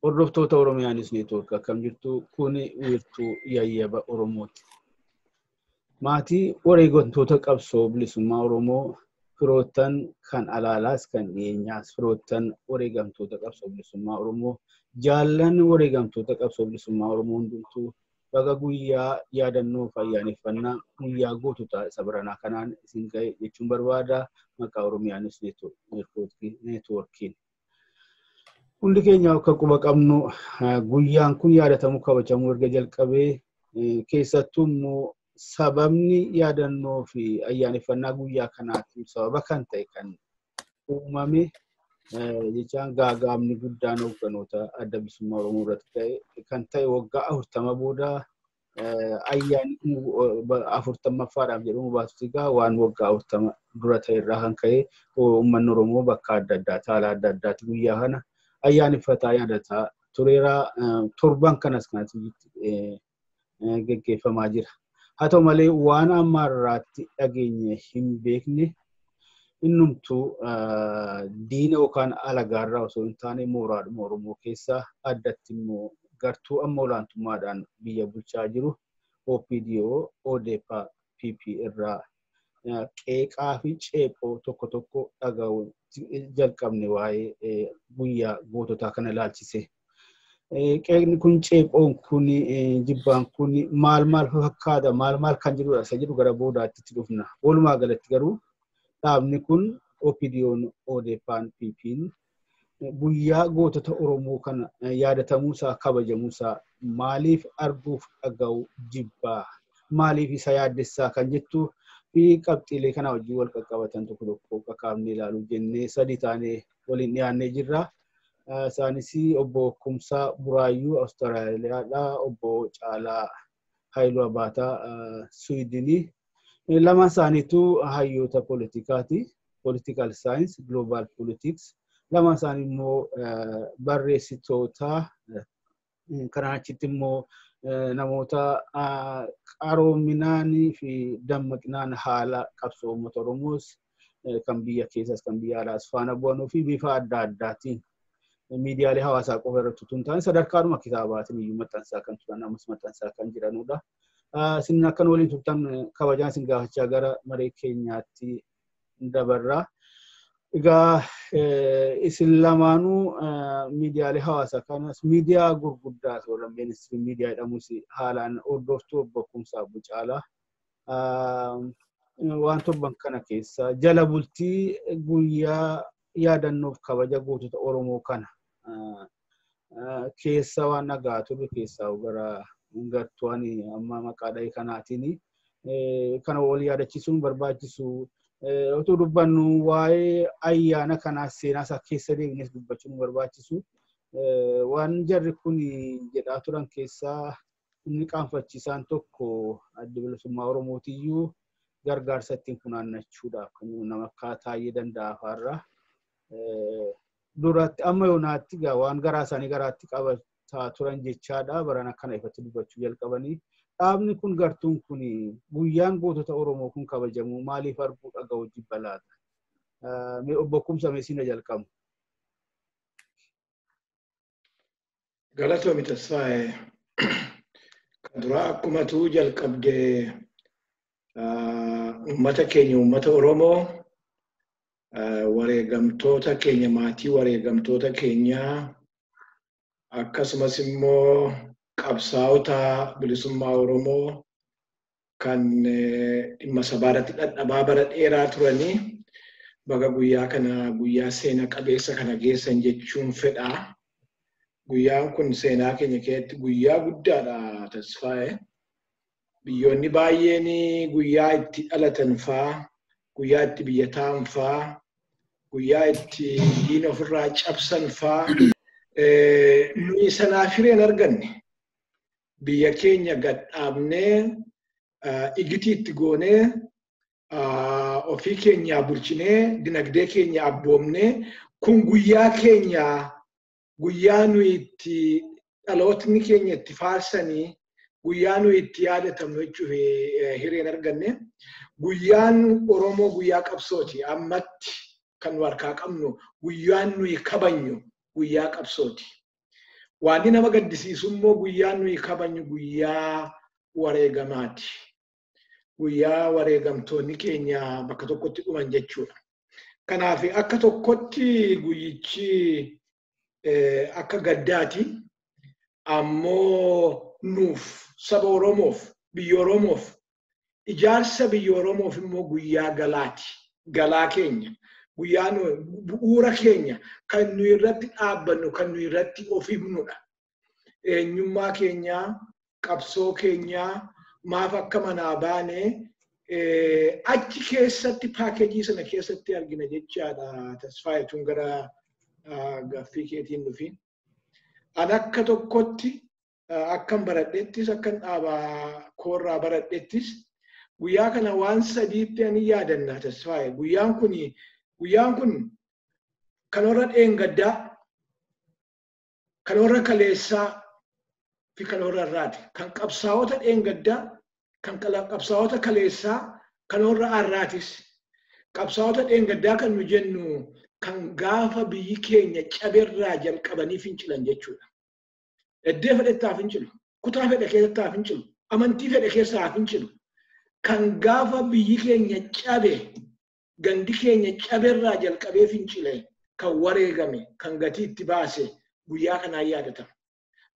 Hordoftoota Oromiyaanis Neetwoork akkam jirtu kuni wiirtuu yayyaba Oromooti. Maatii wareegamtoota qabsoo bilisummaa Oromoo firoottan kan alaalaas kan dhiyeenyaas firoottan wareegamtoota qabsoo bilisummaa Oromoo jaallan wareegamtoota qabsoo bilisummaa Oromoo hundumtuu baga guyyaa yaadannoo ayyaaneffannaa guyyaa gootota isa baranaa kanaan isin ga'e jechuun barbaada maqaa Oromiyaanis Neetwoorkiin. Hundi keenya akka quba qabnu guyyaan kun yaadatamu kabajamuu erga jalqabee keessattuu immoo sababni yaadannoo fi ayyaaneffannaa guyyaa kanaatiif sababa kan ta'e kan uumame jechaan gaagaamni guddaan hoogganoota adda bilisummaa Oromoo irratti ta'e kan ta'e waggaa 40 booda ayyaanni 40ffaadhaaf jedhamu baatutti egaa waan waggaa 40 dura ta'e irraa kan ka'e uummanni Oromoo bakka adda addaa haala adda addaatti guyyaa kana ayyaaneffataa yaadataa tureera torban kanas kanatti geggeeffamaa jira. Haa ta'u malee waan ammaarraatti dhageenye hin beekne innumtuu diina yookaan alagaarraa osoo hin taane mooraadhuma Oromoo keessaa addatti immoo gartuu amma olaantummaadhaan biyya bulchaa jiru OPDO, ODP, PP irraa qeeqaa fi ceephoo tokko tokko dhaga'u jalqabne waa'ee guyyaa goototaa kana ilaalchise. Qeeqni kun ceephoon kun jibbaan kun maal fakkaata maal kan jirudha isa jedhu gara boodaatti itti dhufna. Walumaa galatti garuu dhaabni kun OPDO'n ODP'n PP'n guyyaa gootota Oromoo kana yaadatamuusaa kabajamuusaa maaliif arguuf dhaga'u jibbaa maaliif isa yaaddessaa kan jettu fi qabxiilee kana wajjin wal qaqqabatan tokko tokko qaqqaabnee ilaaluu jennee sadii taanee waliin dhiyaannee jirra. Isaanis obbo Kumsaa Buraayyuu Awustiraaliyaadhaa, obbo Caalaa Haayiluu Abaataa Swiidinii. Lamaan isaaniitu hayyoota poolitikaati. Political Science, Global Politics. Lamaan isaanii immoo barreessitoota kanaan achitti immoo namoota qaroominaanii fi dammaqinaan haala qabsoo uummata Oromoos kan biyya keessaas kan biyya alaas faana bu'anuu fi bifa adda addaatiin miidiyaalee hawaasaa qofa irratti tun ta'an sadarkaadhuma kitaabaatiin iyyuu maxxansaa kan turan ammas maxxansaa kan jiranudha. Isin akkan waliin turtan kabajaan isin gaafachaa gara maree keenyaatti dabarraa. Egaa isin lamaanuu miidiyaalee hawaasaa kanas miidiyaa gurguddaa warreen mainstream miidiyaa jedhamus haalaan hordoftuu obbo Kumsaa Caalaa waan torban kana keessa jala bultii guyyaa yaadannoof kabaja gootota Oromoo kana keessa waan nagaa turre keessaa gara gartuun amma maqaa dha'e kanaatiin kana wal yaadachiisuun barbaachisu. Otoo dubbannu waa'ee ayyaana kanaa seenaa isaa keessa deemnee dubbachuun barbaachisu. Waan jarri kun jedhaa turan keessaa inni qaanfachiisaan tokko adda bilisummaa Oromootiyyuu gargaarsa ittiin funaannachuudhaaf kan nama taa'ee danda'a afaarraa. Duratti amma yoonaatti waan garaa isaanii garaatti qabataa turan jechaadha. Barana kana ifatti dubbachuu jalqabanii. Dhaabni kun gartuun kun guyyaan gootota Oromoo kun kabajamu maaliif arguu dhaga'u jibba laata? Mee obbo Kumsaa meesina jalqabu. Galatoomi Tasfaayee kan duraa akkuma tuu jalqabdee uummata keenya uummata Oromoo wareegamtoota keenya maatii wareegamtoota keenyaa akkasumas immoo qabsaa'ota bilisummaa Oromoo kan dhimma sabaarratti dhadhabaa bara dheeraa turanii baga guyyaa kana guyyaa seena qabeessa kana geessan jechuun fedha. Guyyaan kun seenaa keenya keessatti guyyaa guddaadha Tasfaayee. Biyyoonni baay'een guyyaa itti dhalatan faa, guyyaa itti biyya ta'an faa, guyyaa itti diina ofirraa cabsan faa nuyi sanaaf hireen arganne. Biyya keenya gadhaabnee igitii itti goonee ofii keenya bulchinee dinagdee keenya abboomnee kun guyyaa keenya guyyaa nuyi itti dhalootni keenya itti faarsanii guyyaa nuyi itti yaadatamnu jechuuf hireen arganne. Guyyaan Oromoo guyyaa qabsooti ammatti kan nu harkaa qabnu guyyaan nuyi kabajnu guyyaa qabsooti. Waan nama gaddisiisu immoo guyyaan nuyi kabajnu guyyaa wareegamaati. Guyyaa wareegamtoonni keenya bakka tokkotti dhuman jechuudha. Kanaaf akka tokkotti guyyichi akka gaddaati. Ammoo nuuf saba Oromoof biyya Oromoof ijaarsa biyya Oromoof immoo guyyaa galaati. Galaa keenya guyyaa bu'uura keenya kan nuyi irratti dhaabbannu kan nuyi irratti of himnudha. Eenyummaa keenya qabsoo keenya maaf akka manaa baane achi keessatti paakeejii sana keessatti argina jechaadha. Tasfaayetuun gara gaaffii keetiin dhufi. An akka tokkotti akkan baradhettis akkan dhaabaa koorraa baradhettis guyyaa kana waan sadiitti ani yaadanna Tasfaaye. Guyyaan kun kan warra dheengaddaa, kan warra kaleessaa fi kan warra har'aati. Kan qabsaa'ota dheengaddaa, kan qabsaa'ota kaleessaa, kan warra har'aatis. Qabsaa'ota dheengaddaa kan nu jennu kan gaafa biyyi keenya caberraa jalqabanii fincilan jechuudha. Eddee fedhettaa fincilu, kutaa fedhe keessattaa fincilu, amantii fedhe keessaa fincilu. Kan gaafa biyyi keenya cabe, gandi keenya caberraa jalqabee fincile, kan wareegame, kan gatii itti baase guyyaa kanaan yaadatama.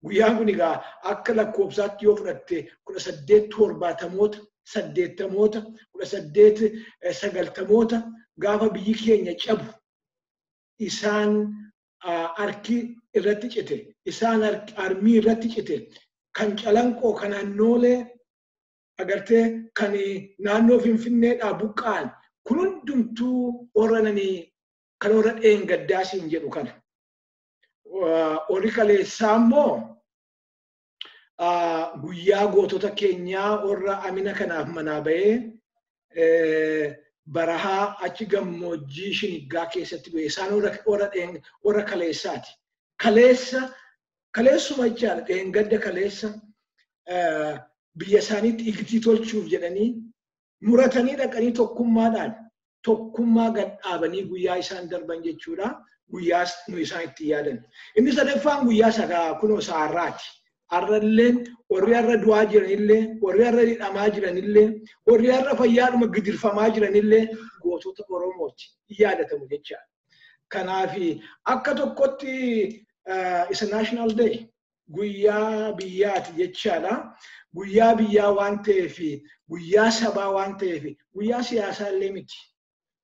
Guyyaan kun egaa akka lakkoofsaatti yoo fudhatte 1870moota, 80moota, 1890moota gaafa biyyi keenya cabu isaan harki irratti cite, isaan armii irratti cite, kan calanqoo kan naannoolee agartee kan naannoo Finfinneedhaa buqqa'an kun hundumtuu orananii kan warra dheengaddaasiin jedhu kana. Warri kaleessaa immoo guyyaa gootota keenyaa warra amina kanaaf manaa bahee barahaa achi gammoojjii shiniggaa keessatti du'e. Isaan warra kaleessaati. Kaleessuma jechaadha. Dheengadda kaleessa biyya isaaniitti igtii tolchuuf jedhanii muratanii dhaqanii tokkummaa gad dhaabanii guyyaa isaan darban jechuudha. Guyyaa nu isaan itti yaadan. Inni sadaffaan guyyaa sagaa kunoo saarraati. Har'alleen warri har'a du'aa jiranillee, warri har'a hidhamaa jiranillee, warri har'a fayyaadhuma gidirfamaa jiranillee gootota Oromooti yaadatamu jechaadha. Kanaaf akka tokkotti isa National Day guyyaa biyyaati jechaadha. Guyyaa biyyaa waan ta'eef, guyyaa sabaa waan ta'eef, guyyaa siyaasaa illee miti.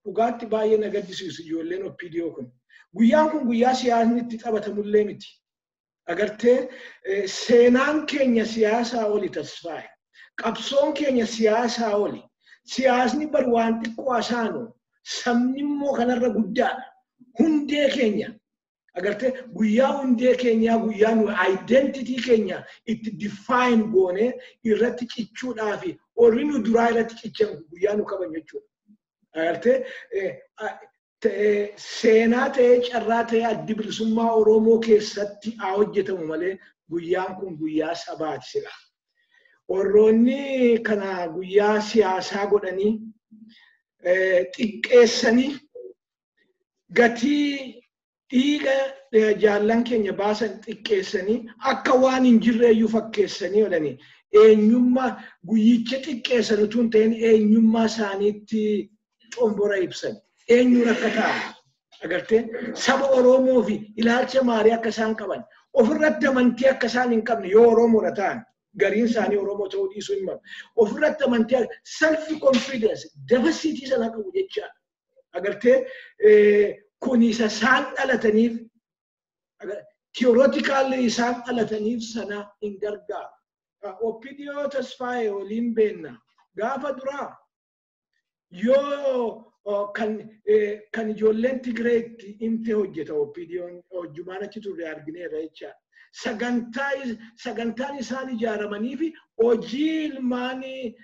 Dhugaatti baay'ee na gaddisiisu ijoolleen OPDO kun. Guyyaan kun guyyaa siyaasni itti taphatamullee miti. Agartee seenaan keenya siyaasaa oli Tasfaaye. Qabsoon keenya siyaasaa oli. Siyaasni bar waan xiqqoo asaanu. Sabni immoo kanarra guddaadha. Hundee keenya. Agartee guyyaa hundee keenyaa guyyaa nu identity keenya itti define goone irratti cichuudhaafi warri nu duraa irratti cichan guyyaa nu qaban jechuudha. Agartee seenaa ta'ee carraa ta'ee addi bilisummaa Oromoo keessatti haa hojjetamu malee guyyaan kun guyyaa sabaati sila. Warroonni kana guyyaa siyaasaa godhanii xiqqeessanii gatii dhiiga jaallan keenya baasan xiqqeessanii akka waan hin jirreeyyuu fakkeessanii oolanii eenyummaa guyyicha xiqqeessan utuu hin ta'in eenyummaa isaaniitti xombora ibsan. Eenyuun akka ta'a agartee saba Oromoo fi ilaalcha maarii akka isaan qaban ofirratti amantii akka isaan hin qabne yoo Oromoodha ta'an gariin isaanii Oromoo ta'uu dhiisuu hin malu. Ofirratti amantii self confidence dabasiitii sana qabu jechaadha. Agartee kun isa isaan dhalataniif theoretically isaan dhalataniif sana hin gargaaru. OPDO Tasfaaye waliin beenna gaafa duraa yoo kan ijoolleen Tigreetti himte hojjeta OPDO'n hojjumaan achi turre argineerra jechaadha. Sagantaan isaan ijaaramanii fi hojii ilmaanii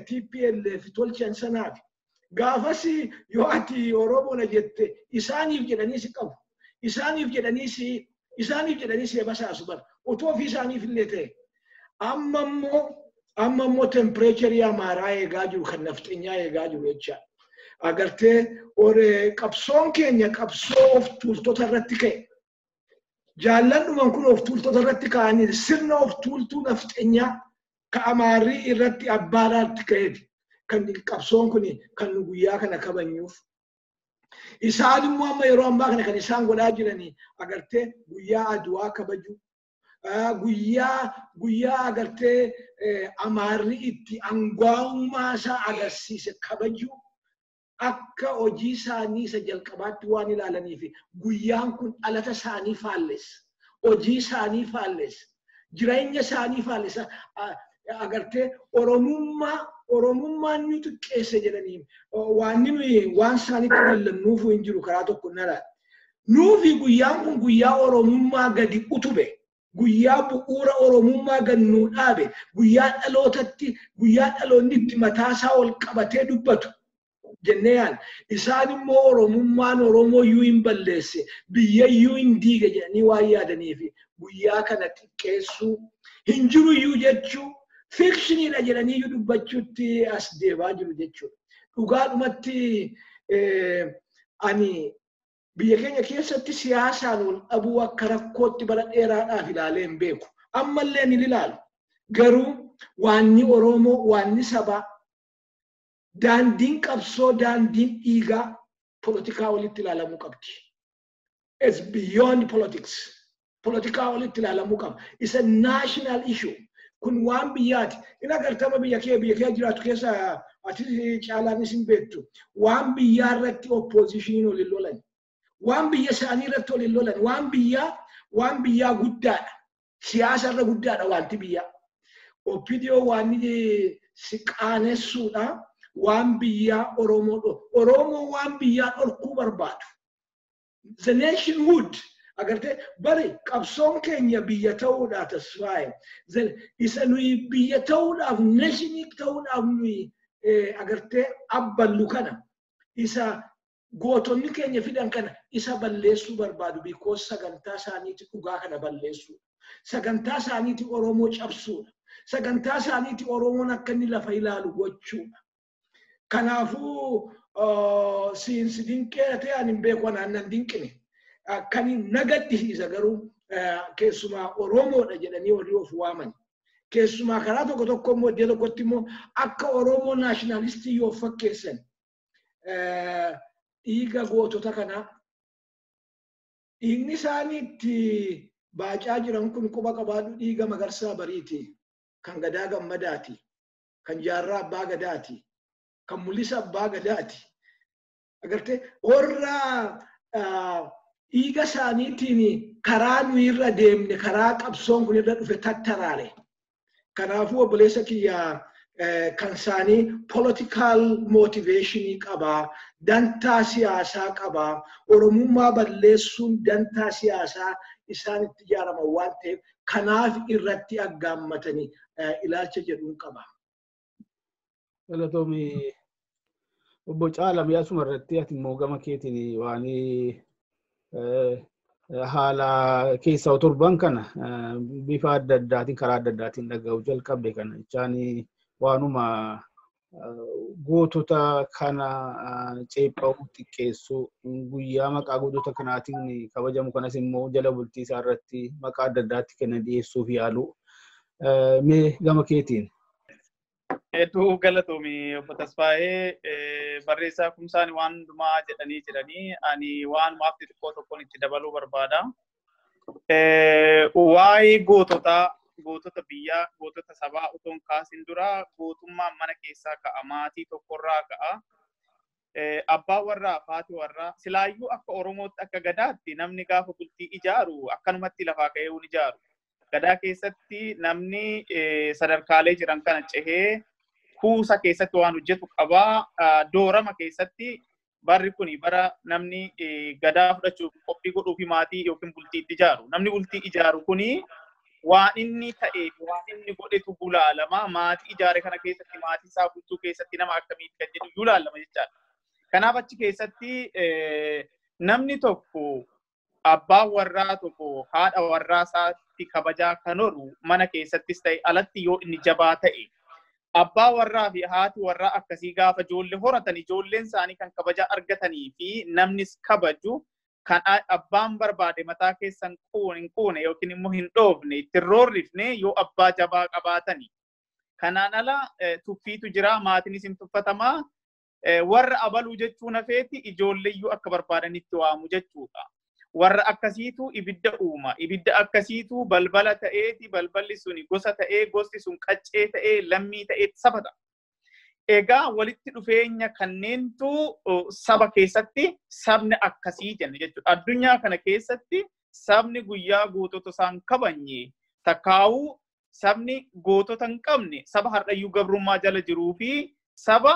TPLF tolchan sanaaf. Gaafas yoo ati Oromoodha jette isaaniif jedhanii si qabu. Isaaniif jedhanii si basaasu bara. Otoo ofii isaaniif illee ta'e. Amma immoo temperature Amaaraa eegaa jiru kan nafxeenyaa eegaa jiru jechaadha. agartee ore qabsoon keenya qabsoo of tuultota irratti ka'e. Jaalladhuman kun of tuultota irratti ka'anii sirna of tuultuu nafxeenyaa ka Amaarrii irratti abbaadhaatti ka'eeti. Kan qabsoon kun kan guyyaa kana kabanyuuf. Isaan immoo amma yeroo ammaa kana kan isaan godhaa jiranii agartee guyyaa Aduwaa kabaju. Guyyaa agartee Amaarrii itti aangaa'ummaa isaa agarsiise kabaju. Akka hojii isaanii isa jalqabaatti waan ilaalaniif guyyaan kun dhalata isaanii faallessa. Hojii isaanii faallessa. Jireenya isaanii faallessa. Agartee Oromummaan nuti xiqqeesse jedhanii waan isaanitti dallannuuf hin jiru karaa tokko nara. Nuufi guyyaan kun guyyaa Oromummaa gadi utube. Guyyaa bu'uura Oromummaa gad nuu dhaabe. Guyyaa dhaloonni itti mataasaa ol qabatee dubbatu. Jennaan isaan immoo Oromummaan Oromoo iyyuu hin balleesse biyya iyyuu hin diige jedhanii waan yaadaniif guyyaa kana xiqqeessuu hin jiru iyyuu jechuu fiikshiniidha jedhanii iyyuu dubbachuutti as deebaa jiru jechuudha. Dhugaadhumatti ani biyya keenya keessatti siyaasaan wal dhabuu akka rakkootti bara dheeraadhaaf ilaalee hin beeku. Ammallee ni ilaalu. Garuu waanni Oromoo waanni sabaa daandiin qabsoo daandiin dhiigaa politikaa walitti ilaalamuu qabdi. It's beyond politics. Politikaa walitti ilaalamuu qaba. It's a national issue. Kun waan biyyaati. Ina agartama biyya kee jiraatu keessa ati caalaanis hin beektu. Waan biyyaa irratti opposition waliin lolan. Waan biyya isaanii irratti waliin lolan. Waan biyyaa guddaadha. Siyaasa irra guddaadha wanti biyyaa. Opidiyoo waan si qaanessuudha. Waan biyyaa Oromoo waan biyyaa dhorkuu barbaadu. The nationhood agartee bari qabsoon keenya biyya ta'uudhaa tasfaaye. Isa nuyi biyya ta'uudhaaf nationii ta'uudhaaf nuyi agartee abballu kana isa gootonni keenya fidan kana isa balleessuu barbaadu because sagantaa isaaniiti dhugaa kana balleessuu. Sagantaa isaaniiti Oromoo cabsuudha. Sagantaa isaaniiti Oromoon akka inni lafa ilaalu gochuudha. Kanaafuu siinsi dinqee ta'e ani hin beeku anaan dinqine. Kan nagaddisiisa garuu keessumaa Oromoodha jedhanii warri of waaman. Keessumaa karaa tokko tokko immoo iddoo tokkotti immoo akka Oromoo naashinaalistii yoo fakkeessan dhiiga gootota kanaa dhiigni isaaniitti baacaa jiran kun quba qabaadhu dhiiga Magarsaa Bariiti. Kan Gadaa Gammadaati. Kan Jaarraa Abbaa Gadaati. Kan Mul'isa Abbaa Gadaati. Agartee warra dhiiga isaaniitiin karaa nuyi irra deemne karaa qabsoon kun irra dhufe tattaraare. Kanaafuu obboleessa kiyyaa kan isaanii political motivationii qabaa, dantaa siyaasaa qabaa, Oromummaa balleessuun dantaa siyaasaa isaan itti ijaaraman waan ta'eef kanaaf irratti aggaammatanii ilaalcha jedhuun qaba. Galatoomii obbo Caalaa asuma irratti ati immoo gama keetiin waan haala keessa torban kana bifa adda addaatiin karaa adda addaatiin dhaga'uu jalqabde kana jechaan waanuma gootota kana ceepha'uu xiqqeessuu guyyaa maqaa gootota kanaatiin kabajamu kanas immoo jala bultii isaa irratti maqaa adda addaatti kenna dhiyeessuuf yaalu mee gama keetiin. Hedduu galatoomii obbo Tasfaayee barreessaa kumsaan waan hundumaa jedhanii jiranii ani waan maafti xiqqoo tokkoon itti dabaluu barbaada. Waa'ee gootota biyyaa, gootota sabaa utuu hin kaasin dura gootummaan mana keessaa ka'a, maatii tokkorraa ka'a. Abbaa warraa, haati warraa silaayyuu akka Oromootti akka Gadaatti namni gaafa bultii ijaaru akkanumatti lafaa ka'ee hin ijaaru. Gadaa keessatti namni sadarkaalee jiran kana cehee kuusa keessatti waan hojjetu qabaa. Doorama keessatti barri kuni bara namni gadaa fudhachuuf qophii godhuu fi maatii yookiin bultii itti ijaaru. Namni bultii ijaaru kuni waan inni ta'e waan inni godhetu bulaalama. Maatii ijaare kana keessatti maatii isaa bulchuu keessatti nama akkamiiti kan jedhu bulaalama jechaadha. Kanaaf achi keessatti namni tokko abbaan warraa tokko haadha warraa isaatti kabajaa kan horu mana keessattis ta'e alatti yoo inni jabaa ta'e abbaa warraa fi haati warraa akkasii gaafa ijoollee horatan ijoolleen isaanii kan kabaja argatanii fi namnis kabaju kan abbaan barbaade mataa keessan hin quune yookiin immoo hin dhoofne ittiin roorrifne yoo abbaa jabaa qabaatani. Kanaan ala tuffiitu jira maatiinis hin tuffatamaa warra abaluu jechuun hafeeti ijoolleeyyuu akka barbaadanitti waamu jechuudha. Warra akkasiitu ibidda uuma. Ibidda akkasiitu balbala ta'eeti balballi suni gosa ta'ee gosti sun qaccee ta'ee lammii ta'eeti saba ta'a. Egaa walitti dhufeenya kanneentu saba keessatti sabni akkasii jenna jechuudha. Addunyaa kana keessatti sabni guyyaa gootota isaan kabanye takkaa'uu sabni gootota hin qabne saba har'ayyuu gabrummaa jala jiruu fi saba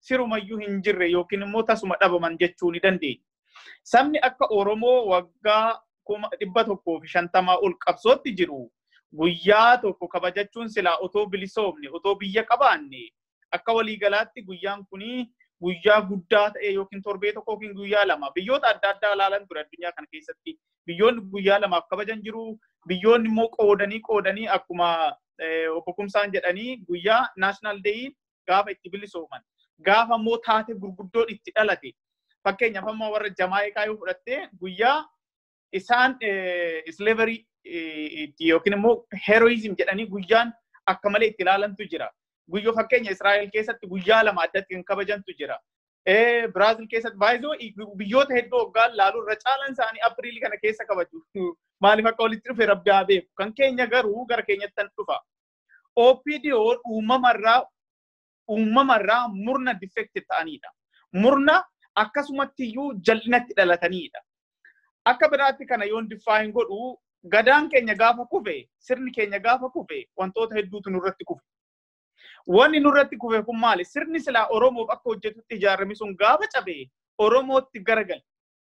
sirumayyuu hin jirre yookiin immoo tasuma dhabaman jechuu ni dandeenya. Sabni akka Oromoo waggaa 150 ol qabsootti jiru guyyaa tokko kabajachuun silaa otoo bilisoomne otoo biyya qabaanne akka waliigalaatti guyyaan kuni guyyaa guddaa ta'e yookiin torbee tokko yookiin guyyaa lama biyyoota adda addaa ilaalan ture addunyaa kana keessatti biyyoonni guyyaa lamaaf kabajan jiru biyyoonni immoo qoodanii akkuma obbo Kumsaan jedhanii guyyaa national day gaafa itti bilisooman gaafa immoo taate gurguddoon itti dhalate fakkeenyaaf amma warra Jamaayikaa yoo fudhatte guyyaa isaan slavery yookiin immoo heroism jedhanii guyyaan akka malee itti ilaalantu jira. Guyyoo fakkeenya Israa'el keessatti guyyaa lama addatti kan kabajantu jira. Biraazil keessatti baay'isoo biyyoota hedduu waggaan laaluu irra caalan isaanii Apiriilii kana keessa kabaju. Maaliif akka walitti dhufe rabbi haa beeku. Kan keenya garuu gara keenyatti tan dhufa. OPDO uumamarraa murna defective ta'anidha. Murna akkasumatti iyyuu jal'inatti dhalatanidha. Akka biraatti kana yoon diffaayin godhu gadaan keenya gaafa kufe sirni keenya gaafa kufe wantoota hedduutu nurratti kufe. Wanni nurratti kufe kun maali? Sirni silaa Oromoof akka hojjetutti ijaarame sun gaafa cabe Oromootti garagale.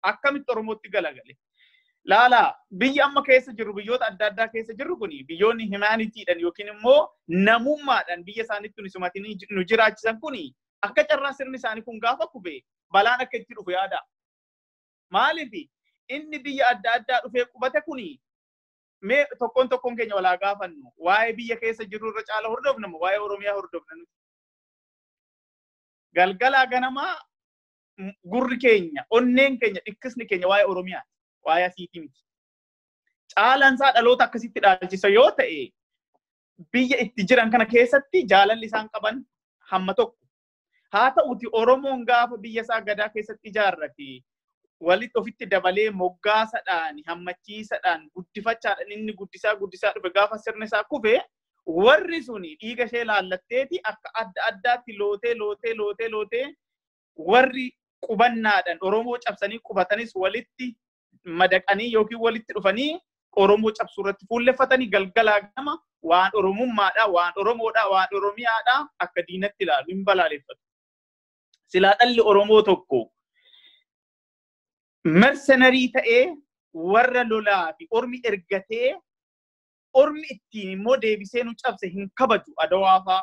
Akkamitti Oromootti galagale? Laala biyya amma keessa jirru biyyoota adda addaa keessa jirru kuni biyyoonni humanitiidhaan yookiin immoo namummaadhaan biyya isaaniitti nusimatanii nu jiraachisan kuni akka carraa sirni isaanii kun gaafa kufe balaan akka itti dhufe yaada. Maaliif inni biyya adda addaa dhufee qubate kuni mee tokkoon keenya walaa gaafannu waa'ee biyya keessa jirru irra caala hordofna waa'ee Oromiyaa hordofna nuti. Galgalaa ganamaa gurri keenya onneen keenya dhikkisni keenya waa'ee Oromiyaa waa'ee asiitii miti. Caalansaa dhaloota akkasitti dhaalchisa yoo ta'e biyya itti jiran kana keessatti jaalalli isaan qaban hamma tokko. Haa ta'uti Oromoon gaafa biyya isaa gadaa keessatti ijaarrate walitti ofitti dabalee moggaasadhaan hammachiisadhaan guddifachaadhaan inni guddisaa dhufe gaafa sirni isaa kufe warri suni dhiiga ishee laallatteeti akka adda addaatti lootee warri qubannaadhaan Oromoo cabsanii qubatanis walitti madaqanii yookiin walitti dhufanii Oromoo cabsuu irratti fuulleffatanii galgalaa gama waan Oromummaadhaa waan Oromoodhaa waan Oromiyaadhaa akka diinatti ilaalu hin balaaleffatu. Silaa dhalli Oromoo tokko mercenarii ta'ee warra lolaa fi ormi ergatee ormi ittiin immoo deebisee nu cabse hin kabaju Adawaafaa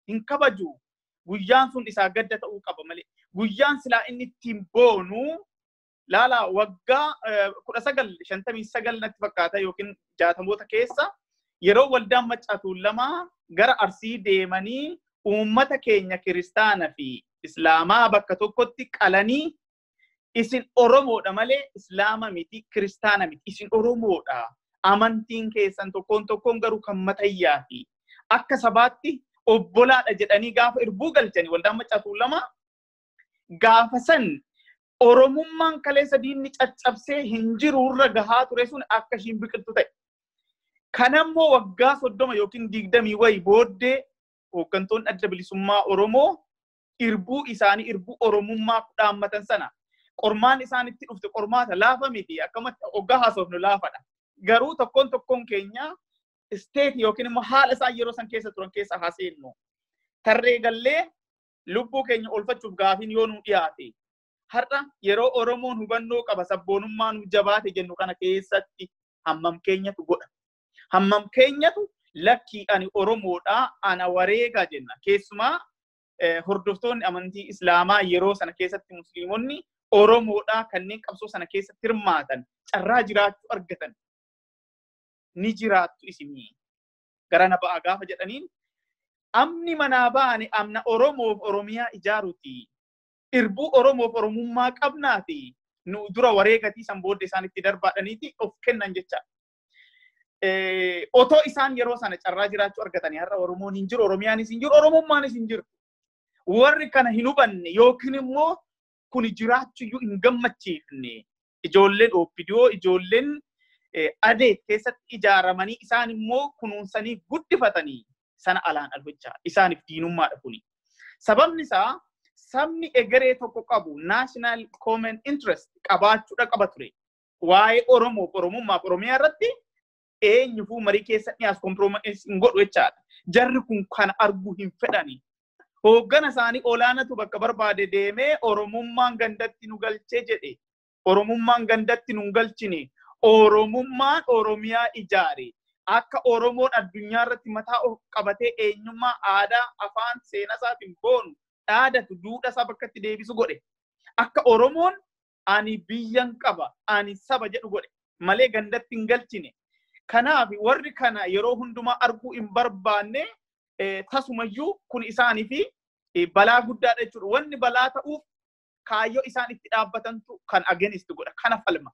hin kabaju guyyaan sun isaa gadda ta'uu qaba malee guyyaan silaa inni ittiin boonu laala waggaa 1959 natti fakkaata yookiin 60moota keessa yeroo waldaan Maccaatu lama gara Arsii deemanii uummata keenya kiristaana fi islaamaa bakka tokkotti qalanii isin Oromoodha malee islaama miti kiristaana miti isin Oromoodha amantiin keessan tokkoon garuu kan matayyaa fi akka sabaatti obbolaadha jedhanii gaafa irbuu galchanii waldaan Maccaatu lama gaafa san Oromummaan kaleessa diinni caccabsee hin jiruurra gahaa ture sun akka ishiin biqiltu ta'e. Kanammoo waggaa 30 yookiin 20 wayi booddee hooggantoonni adda bilisummaa Oromoo irbuu isaanii irbuu Oromummaa dhaammatan sana qormaan isaanitti dhufte qormaata laafa miti akkamatti hoggaa haasofnu laafadha. Garuu tokkoon keenya state yookiin immoo haala isaan yeroo san keessa turan keessa haaseennu. Tarree gallee lubbuu keenya olfachuuf gaafiin yoo nu dhiyaate. Har'a yeroo Oromoon hubannoo qaba sabboonummaan nu jabaate jennu kana keessatti hammam keenyatu godha. Hammam keenyatu lakkii ani Oromoodhaa ana wareegaa jenna. Keessumaa hordoftoonni amantii Islaamaa yeroo sana keessatti Musliimonni Oromoodhaa kanneen qabsoo sana keessatti hirmaatan carraa jiraachuu argatan ni jiraattu isinii. Gara na ba'aa gaafa jedhaniin Amni manaa baane amna Oromoof Oromiyaa ijaaruti. Irbuu Oromoof Oromummaa qabnaati. Nu dura wareegatii san booddee isaanitti darbaadhaniiti of kennan jecha. Otoo isaan yeroo sana carraa jiraachuu argatanii har'a Oromoon hin jiru, Oromiyaanis hin jiru, Oromummaanis hin jiru. Warri kana hin hubanne yookiin immoo kun jiraachuyyuu hin gammachiifne ijoolleen OPDO, ijoolleen adeet keessatti ijaaramanii isaan immoo kunuunsanii guddifatanii sana alaan albachaa isaaniif diinummaadha kuni. Sababni isaa sabni egeree tokko qabu national common interest qabaachuudha qaba ture. Waa'ee Oromoof Oromummaaf Oromiyaa irratti eenyufuu marii keessatti as compromise hin godhu jechaadha. Jarri kun kana arguu hin fedhani. Hooggana isaanii olaanatu bakka barbaade deemee Oromummaan gandatti nu galchee jedhe. Oromummaan gandatti nu galchine. Oromummaan Oromiyaa ijaare. Akka Oromoon addunyaa irratti mataa qabatee eenyummaa aadaa afaan seenaa isaatiin boonu dhaadatu duudhaa isaa bakkatti deebisu godhe. Akka Oromoon ani biyyan qaba, ani saba jedhu godhe. Malee gandatti hin galchine. Kanaaf warri kana yeroo hundumaa arguu hin barbaanne tasumayyuu kun isaanii fi balaa guddaadha jechuudha. Wanni balaa ta'uuf kaayyoo isaan itti dhaabbatantu kan against godha. Kana falma.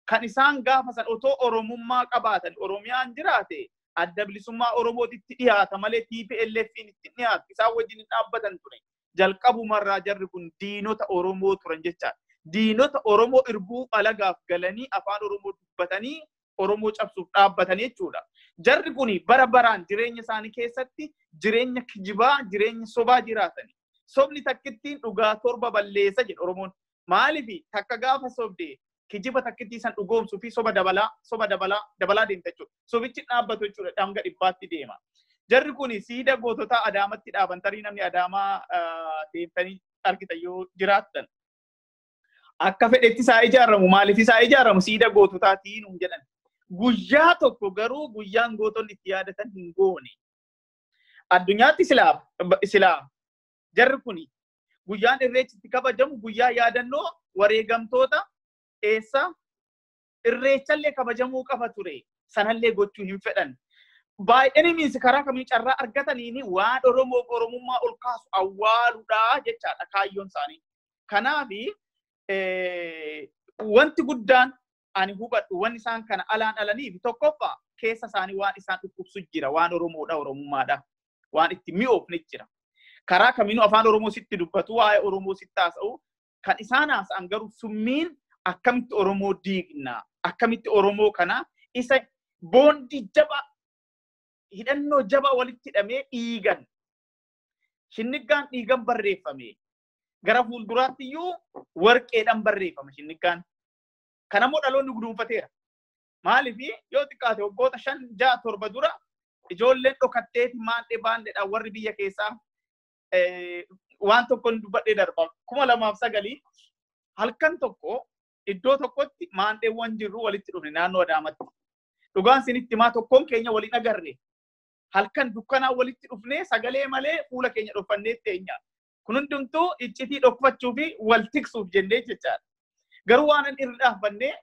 Kan isaan gaafa san otoo Oromummaa qabaatan Oromiyaan jiraate adda bilisummaa Oromootitti dhiyaata malee TPLF'n itti dhiyaatu isaan wajjin hin dhaabbatan ture. Jalqabumarraa jarri kun diinota Oromoo turan jechaadha. Diinota Oromoo irbuu alagaaf galanii afaan Oromoo dubbatanii Oromoo cabsuuf dhaabbatanii jechuudha. Jarri kuni bara baraan jireenya isaanii keessatti jireenya kijibaa, jireenya sobaa jiraatanii. Sobni takkittiin dhugaa torba balleessa jedhu Oromoon. Maaliif takka gaafa sobdee kijiba takkittii san dhugoomsuu fi soba dabalaa deemta jechuudha. Sobichi dhaabbatu jechuudha. Dhanga dhibbaatti deema. Jarri kuni siida goototaa Adaamatti dhaaban tarii namni Adaamaa deemtanii argitan yoo jiraattan. Akka fedhetti isaa ijaaramu maaliif isaa ijaaramu siida goototaatiin hin jedhan. Guyyaa tokko garuu guyyaan gootonni itti yaadatan hin goone. Addunyaatti silaa jarri kuni guyyaan irreechi itti kabajamu guyyaa yaadannoo wareegamtoota eessa irreechallee kabajamuu qaba ture. Sanallee gochuu hin fedhan. Baay'een miinsi karaa kamii carraa argataniini waan Oromoof Oromummaa ol kaasu awwaaluudhaa jechaadha kaayyoon isaanii. Kanaafi wanti guddaan ani hubadhu wanni isaan kana alaan alaniif tokkoffaa keessa isaanii waan isaan dhukkubsu jira waan Oromoodha Oromummaadha waan itti mi'oofne jira. Karaa kamiinuu afaan Oromoo sitti dubbatu waa'ee Oromoo sitti haasa'u kan isaan haasa'an garuu summiin akkamitti Oromoo diigna akkamitti Oromoo kana isa boondii jabaa hidhannoo jabaa walitti hidhamee dhiigan shinniggaan dhiigan barreeffame gara fuulduraatti iyyuu warqeedhaan barreeffama shinniggaan. Kanammoo dhaloonni guduunfateera. Maaliif yoo xiqqaate waggoota 5, 6, 7 dura ijoolleen dhokatteeti maandhee baandheedhaan warri biyya keessaa waan tokko dubbadhee darba. 2009 halkan tokko iddoo tokkotti maandheewwan jirru walitti dhufne naannoo Adaamatti. Dhugaan sinitti maa tokkoon keenya waliin agarre. Halkan dukkanaa walitti dhufne sagalee malee fuula keenya dhofannee teenya. Kun hundumtuu iccitii dhokfachuu fi wal tiksuuf jennee jechaadha. Garuu waan irra dhaabannee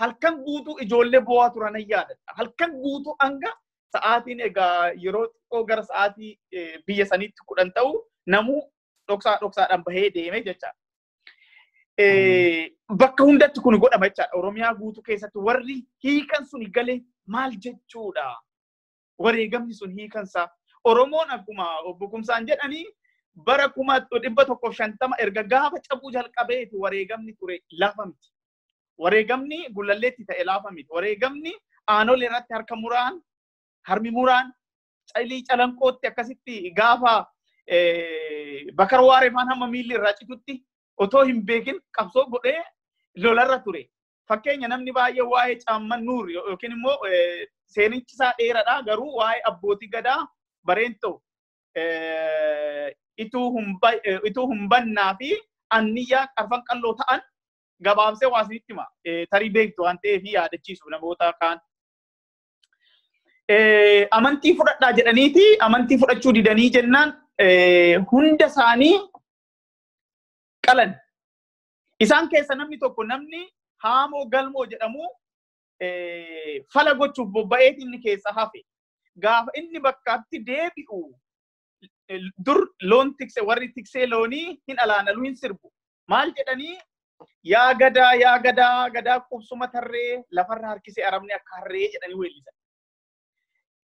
halkan guutuu ijoollee bo'aa turan yaadadha. Halkan guutuu hanga sa'aatiin egaa yeroo xiqqoo gara sa'aatii biyya saniitti 10 ta'u namuu dhoksaadhaan bahee deeme jechaadha. Bakka hundatti kun godhama jechaadha. Oromiyaa guutuu keessatti warri hiikan sun galee maal jechuudha? Wareegamni sun hiikansaa. Oromoon akkuma obbo Kumsaan jedhanii bara 150 erga gaafa cabuu jalqabeeti wareegamni ture lafa miti. Wareegamni gulalleetti ta'e lafa miti. Wareegamni aanolee irratti harka muraan, harmi muraan, calii calanqootti akkasitti gaafa bakar waareefaan hamma miilli irraa citutti otoo hin beekin qabsoo godhee lolarra ture. Fakkeenya namni baay'ee waa'ee caamman nuur yookiin immoo seenichi isaa dheeradha garuu waa'ee abbootii gadaa bareentoo ituu humbannaa fi anniyyaa qarfan qalloo ta'an gabaabsee waasinitti hima. Tarii beektu waan ta'eef yaadachiisuuf namoota kaan. Amantii fudhadhaa jedhaniiti amantii fudhachuu didanii jennaan hunda isaanii qalan. Isaan keessa namni tokko namni Haamoo Galmoo jedhamu fala gochuuf bobba'eet inni keessa hafe. Gaafa inni bakkaatti deebi'u dur loon tikse warri tiksee loonii hin alaanalu hin sirbu. Maal jedhanii yaa gadaa qubsuma tarree lafarra harkisee arabni akka harree jedhanii weellisan.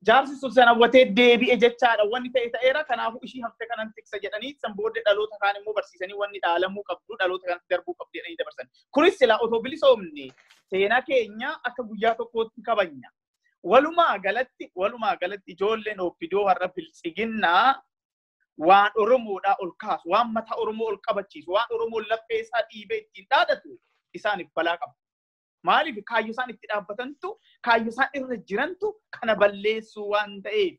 Jaarsi sun sana watee deebi'e jechaadha wanni ta'eera kanaafuu ishii hafte kanan tiksa jedhanii san booddee dhaloota kaan immoo barsiisanii wanni dhaalamuu qabdu dhaloota kanatti darbuu qabdu jedhanii dabarsan. Kunis silaa otoo bilisoomne seenaa keenya akka guyyaa tokkootti kabajna. Walumaa galatti ijoolleen obbidoo har'a biltsiginnaa waan Oromoodhaa ol kaasu, waan mataa Oromoo ol qabachiisu, waan Oromoo laphee isaa dhiibee ittiin dhaadatu isaaniif balaa qaba. Maaliif kaayyoo isaan itti dhaabbatantu, kaayyoo isaan irra jirantu kana balleessuu waan ta'eef.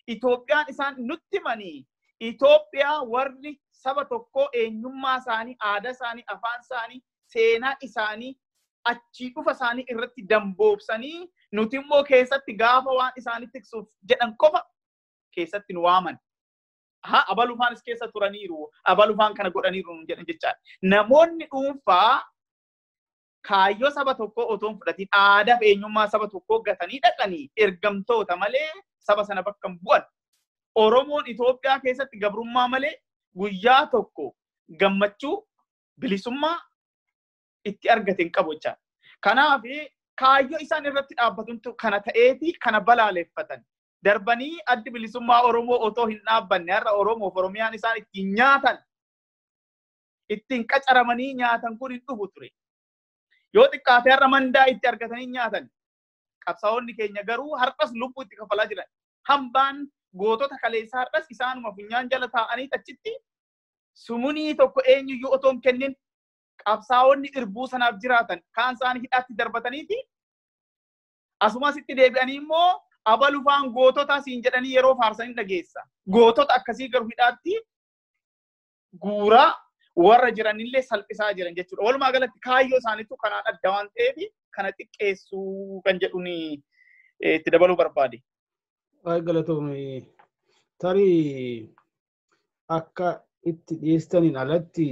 Itoophiyaan isaan nutti himanii, Itoophiyaa warri saba tokkoo eenyummaa isaanii, aadaa isaanii, afaan isaanii, seenaa isaanii, achii dhufa isaanii irratti damboobsanii nuti immoo keessatti gaafa waan isaanii tiksuuf jedhan qofa keessatti nu waaman. Abalufaanis keessa turaniiru, abalufaan kana godhaniiru jedhan jechaadha. Namoonni dhuunfaa kaayyoo saba tokkoo otoo hin fudhatiin aadaa fi eenyummaa saba tokkoo gatanii dhaqanii ergamtoota malee saba sana bakka hin bu'an. Oromoon Itoophiyaa keessatti gabrummaa malee guyyaa tokko gammachuu bilisummaa itti argate hin qabu jechaadha. Kanaaf kaayyoo isaan irratti dhaabbatuntu kana ta'eeti kana balaaleffatan. Darbanii addi bilisummaa Oromoo otoo hin dhaabbanne har'a Oromoof Oromiyaan isaan ittiin nyaatan ittiin qacaramanii nyaatan kun hin dhufu ture. Yoo xiqqaate har'a mandaa itti argatanii nyaatan. Qabsaa'onni keenya garuu har'as lubbuu itti kafalaa jiran. Hambaan gootota kaleessaa har'as isaanuma funyaan jala taa'anii achitti sumunii tokko eenyuyyuu otoo hin kennin qabsaa'onni irbuu sanaaf jiraatan kaan isaanii hidhaatti darbataniiti. Asumas itti deebi'anii immoo abalufaan gootota siin jedhanii yeroo faarsanii dhageessa. Gootota akkasii garuu hidhaatti guuraa warra jiranillee salphisaa jiran jechuudha. Walumaa galatti kaayyoo isaaniitu kanaan adda waan ta'eef kana xiqqeessuu kan jedhuun itti dabaluu barbaade. Galatoomii tarii akka itti dhiyeessaniin alatti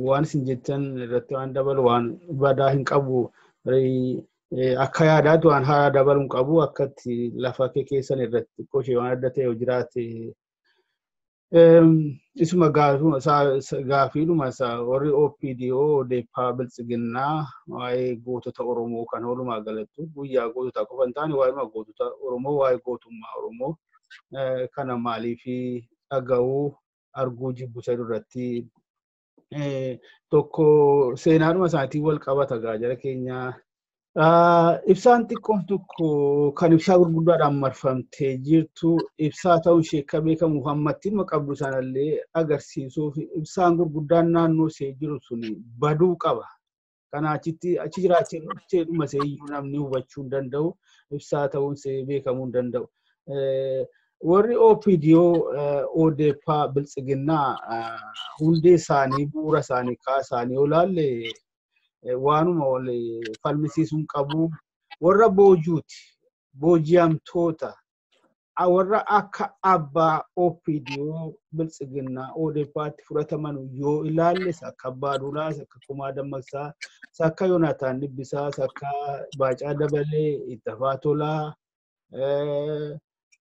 waan isin jettan irratti waan dabalu waan badaa hin qabu. Akka yaadaatu waan haaraa dabaluu hin qabu akkatti lafa keessan irratti qoshee waan adda ta'e jiraate. Isuma gaafiidhuma isaa warri OPDO deeppaa biltsiginnaa waa'ee gootota Oromoo kan walumaa galatti guyyaa gootota qofa hin taane waa'ee gootota Oromoo waa'ee gootummaa Oromoo kana maaliif dhaga'uu arguu jibbusa irratti tokko seenaadhuma isaatiin wal qabata gaajara keenyaa. Ibsaan xiqqoon tokko kan ibsaa gurguddaadhaan marfamtee jirtu ibsaa ta'uu ishee akka beekamu hammattiin qabdu sanallee agarsiisuuf ibsaan gurguddaan naannoo ishee jiru sun baduu qaba. Kana achi jiraachee dhuma ishee iyyuu namni hubachuu hin danda'u ibsaa ta'uun ishee beekamuu hin danda'u. Warri OPDO ODP biltsiginnaa hundee isaanii bu'uura isaanii kaasaanii olaalle waanuma wal falmisiisuun qabu warra boojuuti booji'amtoota warra akka abbaa OPDO biltsiginnaa ODP'tti fudhataman yoo ilaalle akka abbaa duulaas akka kumaa dammaqsaa akka Yoonataan Dibbisaa akka Baacaa Dabalee Ittafaa Tolaa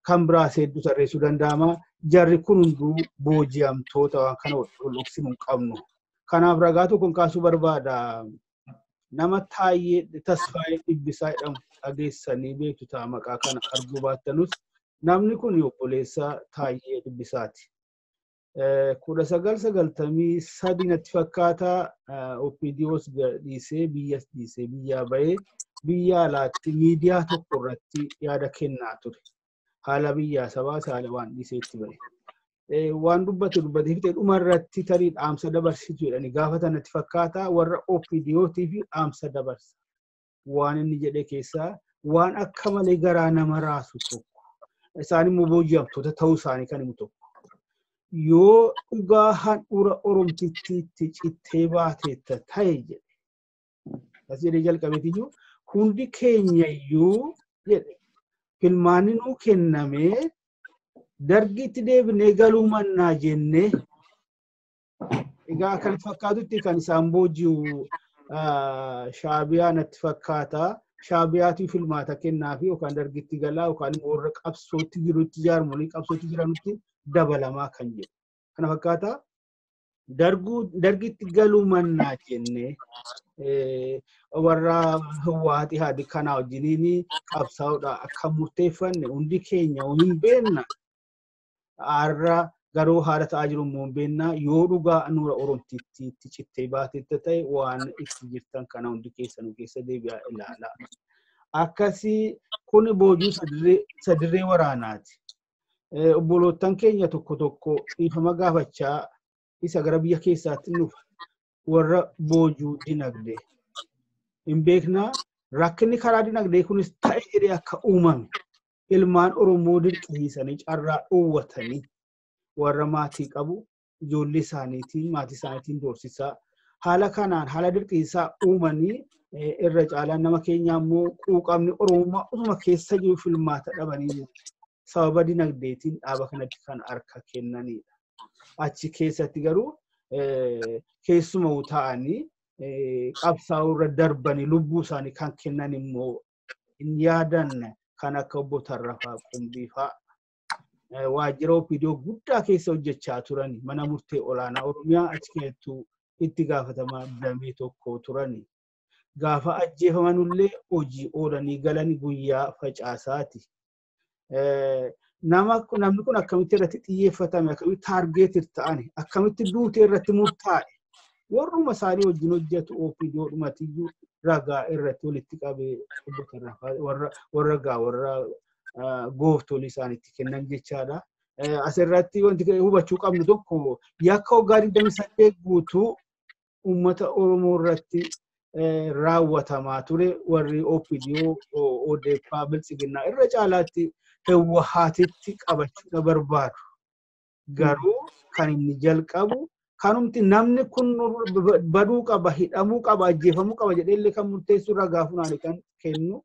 kan biraas hedduu tarreessuu danda'ama. Jarri kun hunduu booji'amtoota waan kana wal dhoksinuu hin qabnu. Kanaaf ragaa tokkoon kaasuu barbaada. Nama Taayyee Tasfaayee Dibbisaa jedhamu dhageessanii beektu ta'a maqaa kana arguu baattanus namni kun obboleessa Taayyee Dibbisaati. 1993 natti fakkaata OPDOs dhiisee biyyaa bahee biyya alaatti miidiyaa tokko irratti yaada kennaa ture. Haala biyyaa sabaa haala waan dhiisee itti bahe. Waan dubbatee fiixee dhuma irratti tarii dhaamsa dabarsitu jedhanii gaafatan natti fakkaata warra OPDOtii fi dhaamsa dabarsa. Waan inni jedhe keessaa waan akka malee garaa nama raasu tokko. Isaan immoo booji'amtoota ta'uu isaanii kan himu tokko. Yoo dhugaa handhuura Oromtiitti cittee baateetta ta'e jedhe. As jedhee jalqabeetiyyuu hundi keenyayyuu jedhe filmaanni nuu kennamee dargiitti deebinee galuu mannaa jennee egaa kan fakkaatutti kan isaan booji'u Shaabiyaa natti fakkaata. Shaabiyaatu filmaata kennaa fi yookaan dargiitti galaa yookaan immoo warra qabsootti jirutti jaarmolii qabsootti jiranutti dabalamaa kan jedhu. Kana fakkaata dargitti galuu mannaa jennee warra Hawwaati haadhi kanaa wajjiniin qabsaa'uudha akka murteeffanne hundi keenya hin beekna. Har'a garuu haala ta'aa jiru immoo hin beekna. Yoo dhugaa nuura Oromtiitti cittee baatetti ta'e waan itti jirtan kana hundi keessanuu keessa deebi'aa ilaalaa. Akkasii kun boojuu sadirree waraanaati. Obboloottan keenya tokko tokko dhiifama gaafachaa isa gara biyya keessaatti nuuf warra boojuu dinagdee hin beekna. Rakkinni karaa dinagdee kunis ta'e jedhee akka uumame ilmaan Oromoo dirqisiisanii carraa dhoowwatanii warra maatii qabu ijoollee isaaniitiin maatii isaaniitiin doorsisaa haala kanaan haala dirqisiisaa uumanii irra caalaan nama keenya immoo quuqamni Oromummaa utuma keessa jiru filmaata dhabanii sababa dinagdeetiin dhaaba kanatti kan harka kennanidha. Achi keessatti garuu keessuma ta'anii qabsaa'uu irra darbanii lubbuu isaanii kan kennan immoo hin yaadanne kan akka obbo Tarrafaa Qumbiifaa waajjira OPDO guddaa keessa hojjechaa turani mana murtee olaanaa Oromiyaa achi keessattuu itti gaafatamaa damee tokko turani. Gaafa ajjeefamanullee hojii oolanii galanii guyyaa facaasaati. Namni kun akkamitti irratti xiyyeeffatame akkamitti taargeetir ta'ani akkamitti duutee irratti murtaa'e warruma isaanii wajjin hojjetu OPDO dhumatiyyuu ragaa irratti walitti qabee obbo Tarrafaa warra gooftolii isaaniitti kennan jechaadha. Asirratti wanti hubachuu qabnu tokko yakka waggaa 28 guutuu uummata Oromoo irratti raawwatamaa ture warri OPDO ODP biltsiginnaa irra caalaatti Hawwaatitti qabachuu barbaadu. Garuu kan inni jalqabu kanumti namni kun baduu qaba hidhamuu qaba ajjeefamuu qaba jedheellee kan murteessu ragaa funaanii kan kennu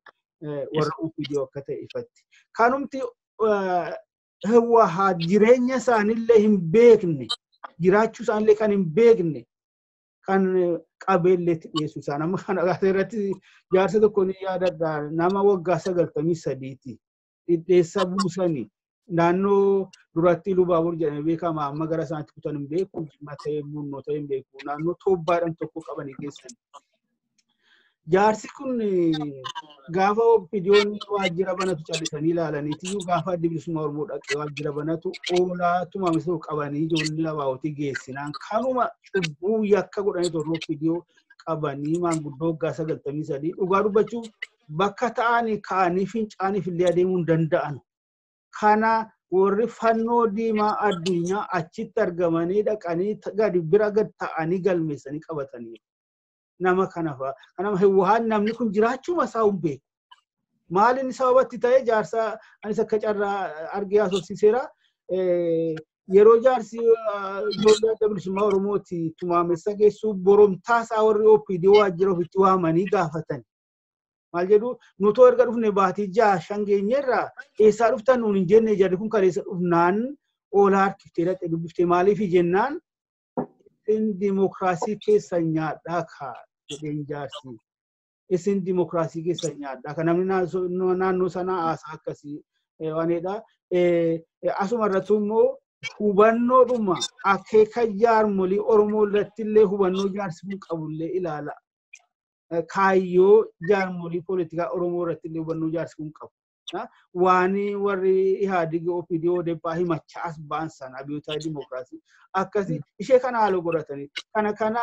warra OPDO akka ta'e ifatti. Kanumti Hawwaat jireenya isaanillee hin beekne jiraachuu isaanillee kan hin beekne kan qabeelleetti dhiyeessu isaan amma kana irratti jaarsa tokko ni yaadadha nama waggaa 93ti dhidheessa buusanii naannoo duratti Lubaabur jedhamee beekama amma gara isaaniitti kutan hin beeku matee munnoo ta'e hin beeku naannoo Toobbaadhaan tokko qabanii geessan. Jaarsi kun gaafa OPDO'n waajjira banatu callisanii ilaalaniiti gaafa adda bilisummaa Oromoo dhaqee waajjira banatu oolaatuma misoo qabanii ijoollee labaawwatii geessinaan kanuma cubbuu yakka godhanii torba OPDO qabanii maanguddoo waggaa 93 dhugaa dubbachuuf bakka ta'anii ka'anii fincaaniif illee adeemuu hin danda'an. Kana warri fannoo diimaa addunyaa achitti argamanii dhaqanii gadi bira gad ta'anii galmeessanii qabatanii. Nama kanafa kanama Hawwaat namni kun jiraachuu isaa hin beeku. Maaliin sababatti ta'e jaarsa anis akka carraa argee haasofsiiseera. Yeroo jaarsi ijoollee adda bilisummaa Oromooti tumaamessa geessuu boromtaa isaa warri OPDO waajjira ofitti waamanii gaafatan. Maal jedhu nutoo erga dhufne baatii 6 geenyerraa eessaa dhuftan nuun hin jenne jarri kun kaleessa dhufnaan oolaa harkiftee dhaqee dubbiftee maaliif jennaan isin dimokiraasii keessa nyaadhaa kaa jedheen jaarsi. Isin dimokiraasii keessa nyaadhaa kan namni naannoo sanaa haasaa akkasii waanedha. Asuma irratti immoo hubannoodhuma akeeka jaarmolii Oromoo irratti illee hubannoo jaarsi kun qabullee ilaala. Kaayyoo jaarmolii poolitikaa Oromoo irratti illee hubannoo jaarsi kun qabu. Waan warri Ihaadig OPDO ODP himachaa as ba'an sana abiyyoota dimokiraasii akkasii ishee kana haaloo godhatanii kana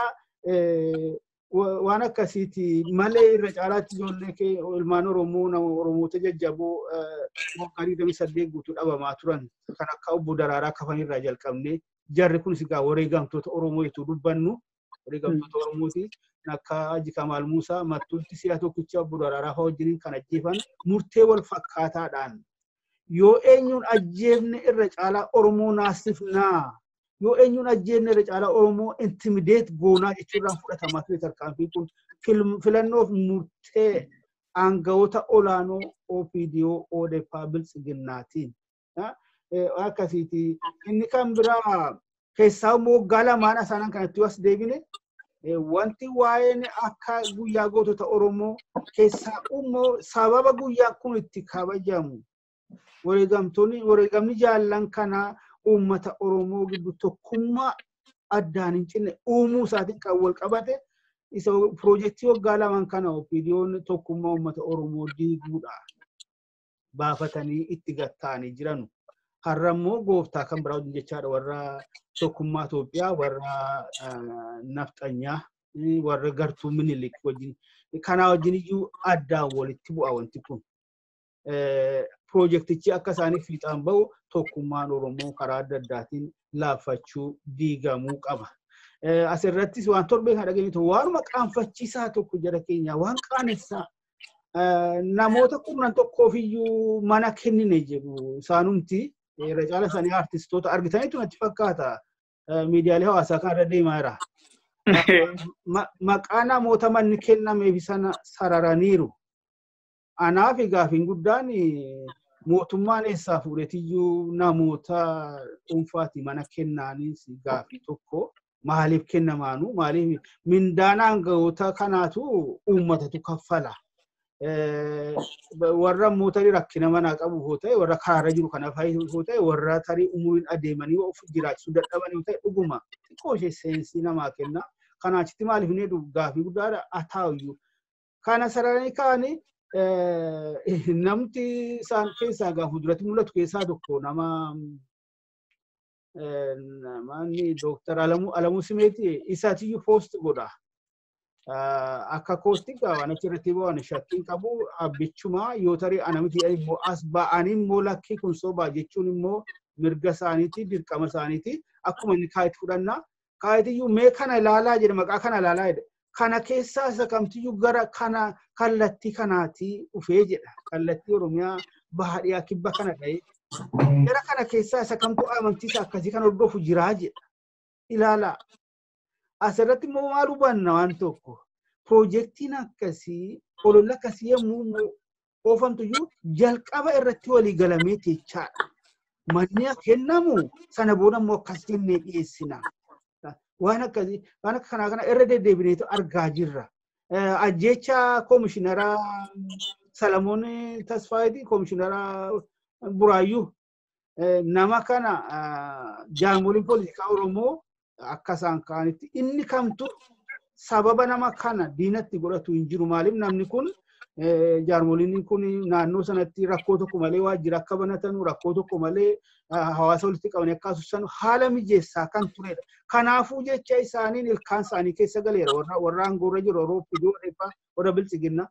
waan akkasiiti malee irra caalaatti ijoollee ilmaan Oromoo nama Oromoota jajjaboo waggaa 28 guutuu dhabamaa turan kan akka obbo Daraaraa kafanirraa jalqabne jarri kunis egaa wareegamtoota Oromoo hedduu dubbannu wareegamtoota Oromooti akka Haji Kamaal Muusaa mattuutti si'a tokkicha obbo Daraaraa fa'aa wajjiniin kan ajjeefan murtee wal fakkaataadhaan yoo eenyuun ajjeefne irra caalaa Oromoo naasifnaa yoo eenyuun ajjeefne irra caalaa Oromoo intimideet goonaa jechuudhaan fudhatamaa ture tarkaanfii kun filannoof murtee aangawoota olaanoo OPDO ODP biltsiginnaatiin akkasiiti. Inni kan biraa keessaa immoo waggaa lamaan asaanan kanatti as deebine wanti waa'een akka guyyaa gootota Oromoo keessaa immoo sababa guyyaan kun itti kabajamu wareegamni jaallan kana uummata Oromoo gidduu tokkummaa addaan hin cinne uumuu isaatiin kan wal qabate isa piroojeektii waggaa lamaan kana OPDO'n tokkummaa uummata Oromoo diiguudha baafatanii itti gattaanii jiranu. Har'a immoo gooftaa kan biraa wajjin jechaadha warra tokkummaa Itoophiyaa warra nafxanyaa warra gartuu Minilik wajjin kanaa wajjin iyyuu addaan walitti bu'a wanti kun. Piroojeektichi akka isaaniif fiixaan bahu tokkummaan Oromoo karaa adda addaatiin laaffachuu diigamuu qaba. Asirrattis waan torbee kan dhageenyu waanuma qaanfachiisaa tokko jara keenya waan qaanessaa namoota kurnan tokkoof iyyuu mana kennine jedhu isaanumti irra caala isaanii artistoota argitaniitu natti fakkaata miidiyaalee hawaasaa kan irra deemaa jira. Maqaa namoota manni kennameef sana sararaniiru. Anaaf gaafiin guddaan mootummaan eessaa fuudhetiyyuu namoota dhuunfaati mana kennaanis gaafii tokko maaliif kennamaanu maaliif mindaan aangawoota kanaatu uummatatu kaffala. Warra mootarii rakkina manaa qabu hoo ta'e warra karaarra jiru kanaaf hoo ta'e warra tarii umuriin adeemanii of jiraachisuu dadhabanii hoo ta'e dhuguma xiqqoo ishee seensii namaa kenna. Kanaachitti maaliif inni gaafii guddaadha ataa'uyyuu. Kana sararanii kaanii namti isaan keessaa gaafa duratti mul'atu keessaa tokko namni Dooktar Alamuu Simeeti isaatiyyuu poost godha. Akka koosti waan achirratti waan shakkiin qabu abbichumaa yoo tarii anamiti immoo as ba'anii immoo lakkii kun sobaa jechuun immoo mirga isaaniiti dirqama isaaniiti akkuma inni kaayitti fudhannaa kaayitiyyuu mee kana ilaalaa jedha maqaa kana ilaalaa jedha. Kana keessaa isa kamtiyyuu gara kana kallattii kanaati dhufee jedha. Kallattii Oromiyaa baadiyyaa kibba kana dha'ee. Gara kana keessaa isa kamtu amantiisa akkasii kan hordofu jiraa jedha. Ilaalaa. Asirratti immoo maal hubanna waan tokko. Piroojeektiin akkasii olola akkasii yommuu oofamtuyyuu jalqaba irratti walii galamee jechaadha. Manni kennamu sana booda immoo akkasiin ni dhiyeessina. Waan akkasii waan akka kanaa kana irra deddeebineetu argaa jirra. Ajjecha koomishinara Salamoon Tasfaayitii koomishinara Buraayyuu nama kana jaarmoliin poolitikaa Oromoo akka isaan kaanitti inni kamtu sababa nama kana diinatti godhatu hin jiru maaliif namni kun jaarmoliin kun naannoo sanatti rakkoo tokko malee waajjira akka banatanu rakkoo tokko malee hawaasa walitti qabanii akka asussanu haala mijeessaa kan turedha. Kanaafuu jecha isaaniin ilkaan isaanii keessa galeera warra aangoorra jiru Oroopidoo dhibba warra bilchiginna.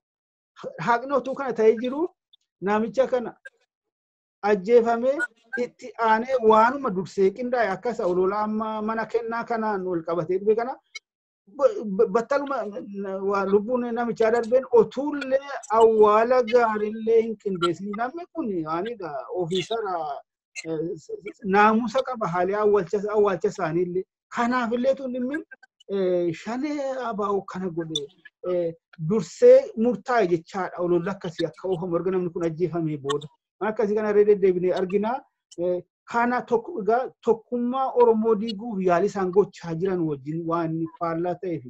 Haqni otuu kana ta'ee jiru namicha kana ajjeefamee itti aanee waanuma dursee qindaa'e akka isa olola amma mana kennaa kanaan wal qabatee dhufe kana battaluma lubbuun namichaa darbeen otuullee awwaala gaariillee hin qindeessin namni kun aanidha ofiisara naamusa qaba haalii awwaalcha isaaniillee kanaafillee tun dhimmi shanee abaa'u kana godhe dursee murtaa'e jechaadha olola akkasii akka oofamu erga namni kun ajjeefamee booda. Akkasii kana irra deddeebinee arginaa kana tokkummaa Oromoo diiguuf yaalii isaan gochaa jiran wajjin waan faallaa ta'eef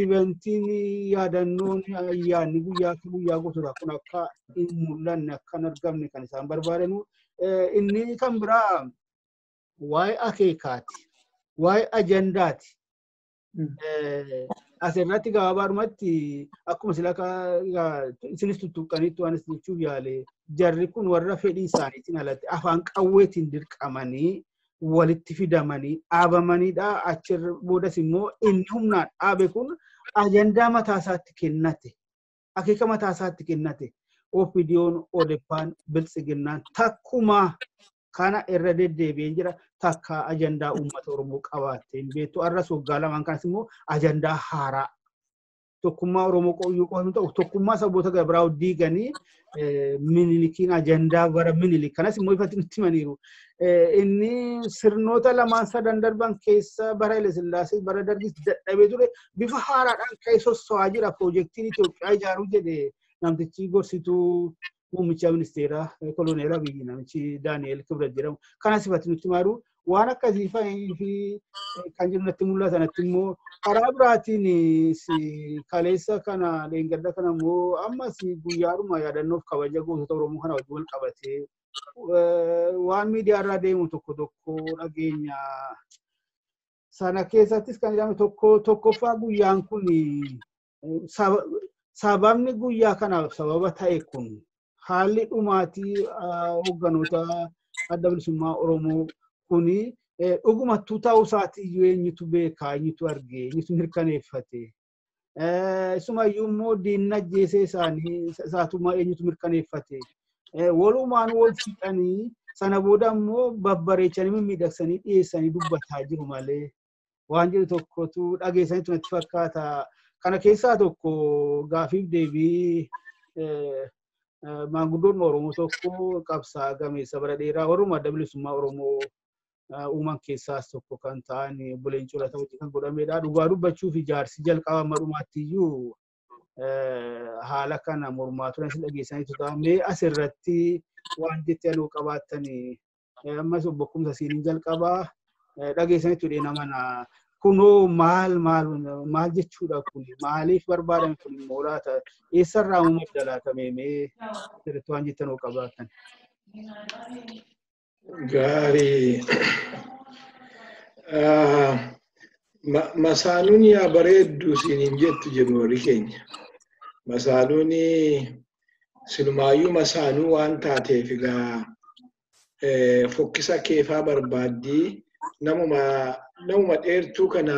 eventiin yaadannoon ayyaanni guyyaa gosoota kun akka hin mul'anne akka hin argamne kan isaan barbaadanu. Inni kan biraa waa'ee akeekaati waa'ee ajandaati. Asirratti gabaabaadhumatti akkuma isinis tuttuqqaniitti waan jechuuf yaale jarri kun warra fedhii isaaniitiin alatti afaan qawweetiin dirqamanii walitti fidamanii dhaabamaniidha. Achirra boodas immoo inni humnaan dhaabe kun ajandaa mataasaatti kennate akeeka mataasaatti kennate OPDO'n ODP'n biltsiginnaan takkumaa kana irra deddeebi'ee jira takka ajandaa uummata Oromoo qabaatee beektu arras waggaa lamaan kanas immoo ajandaa haaraa tokkummaa Oromoo qoyyuu qofaatu ta'u tokkummaa saboota gabiraa diiganii Minilikiin ajandaa bara Minilik kanas immoo ifatti nutti himaniiru. Inni sirnoota lamaan sadan darban keessa bara Haile Sillaasee bara Dargis dadhabee ture bifa haaraadhaan ka'ee sosso'aa jira piroojeektiin Itoophiyaa ijaaruu jedhe namtichi gorsituu muummicha ministeeraa koloneel Abiyyi namichi Daani'el Kibret jedhamu kanas ifatti nutti himaaru waan akkasii fi kan jiru natti mul'atanatti immoo karaa biraatiin kaleessa kana leengadda kana immoo ammas guyyaadhuma yaadannoof kabaja gootota Oromoo kana wajjin wal qabatee waan miidiyaa irraa deemu tokko dhageenya. Sana keessattis kan jedhamu tokkoffaa guyyaan kun sababni guyyaa kanaaf sababa ta'e kun haalli dhumaatii hoogganoota adda bilisummaa Oromoo kuni dhugumattuu ta'uu isaati iyyuu eenyutu beekaa, eenyutu argee, eenyutu mirkaneeffate. Isumayyuu immoo diinna ajjeesee isaatumaa eenyutu mirkaneeffate. Walumaan wal fixanii sana booda immoo babbareechanii mimmiidhagsanii dhiyeessanii dubbataa jiru malee waan jiru tokkotu dhageessaniitu natti fakkaata. Kana keessaa tokko gaafiif deebii maanguddoon Oromoo tokko qabsaa gameessa bara dheeraa warruma adda bilisummaa Oromoo uuman keessaas tokko kan ta'an Buleencoo Lataa hojii kan godhamedha. Dhugaa dubbachuuf ijaarsi jalqaba amma dhumaatti iyyuu haala kana mormaa turan isin dhageessaniitu ta'amee asirratti waan jettee aluu qabaattanii ammas obbo Kumsa Siiniin jalqabaa dhageessaniitu dheena mana. Kunoo maal jechuudha kun maaliif barbaadame kun immoo laata eessarraa madda laatamee mee sirriitti waan jettan qabaatan. Gaarii masaanuun yaa bareeddu siiniin jettu jedhu warri keenya. Masaanuun sinumaayyuu masaanuu waan taateef egaa fokkisa keefaa barbaaddii namuma dheertuu kana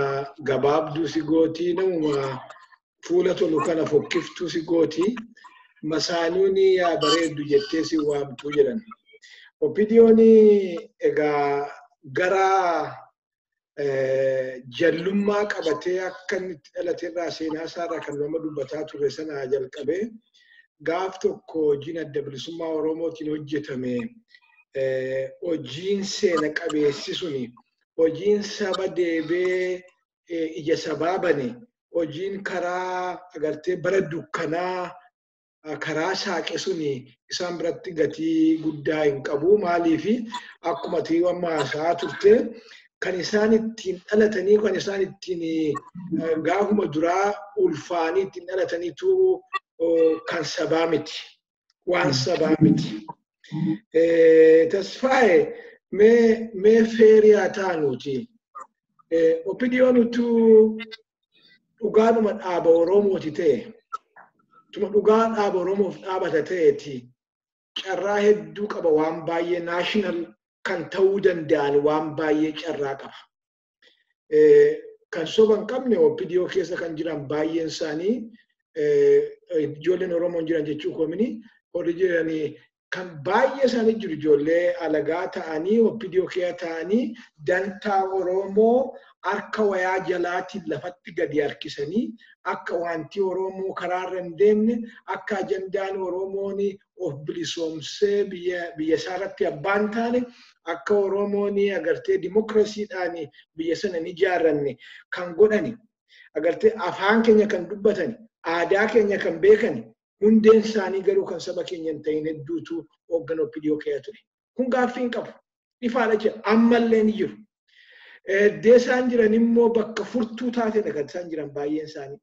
gabaabduu si gootii, namuma fuula tolu kana fokkiftuu si gootii. Masaanuun yaa bareeddu jettee si waamtuu jedhan. Opiniyoon egaa gara jallummaa qabatee akka inni itti dhalate irraa seenaa isaarraa kan nama dubbataa ture sana jalqabee gaaf tokko hojiin adda bilisummaa Oromootiin hojjetame hojiin seena qabeessi suni hojiin saba deebee ija sabaa bane hojiin karaa agartee bara dukkanaa karaa saaqe suni isaan biratti gatii guddaa hin qabu. Maaliif akkuma tiiwwan haasaa turte kan isaan ittiin dhalatanii kan isaan ittiin gaafuma duraa ulfaanii ittiin dhalataniitu kan sabaa miti, waan sabaa miti. Tasfaa'e mee feeriyaa taanuuti. Opiniyoon utuu dhugaadhuma dhaaba Oromooti ta'e. Tuma dhugaa dhaaba Oromoof dhaabata ta'eeti carraa hedduu qaba waan baay'ee naashinaal kan ta'uu danda'an waan baay'ee carraa qaba. Kan soba hin qabne opidiyoo keessa kan jiran baay'een isaanii ijoolleen Oromoon jiran jechuu koomini warri jiranii kan baay'ee isaanii jiru ijoollee alagaa ta'anii opidiyoo keessa ta'anii dantaa Oromoo harka wayaa jalaatiin lafatti gadi harkisanii akka wanti Oromoo karaarra hin deemne akka ajandaan Oromoon of bilisoomsee biyya isaarratti abbaan taane akka Oromoon agartee dimokiraasiidhaan biyya sana ni ijaarranne kan godhani agartee afaan keenya kan dubbatani aadaa keenya kan beekani hundeen isaanii garuu kan saba keenya hin ta'in hedduutu hoogganaa opidiyoo keessa ture. Kun gaaffii hin qabu. Ifaadha jedha ammallee ni jiru. Deesaan jiran immoo bakka furtuu taatedha kan isaan jiran baay'een isaanii.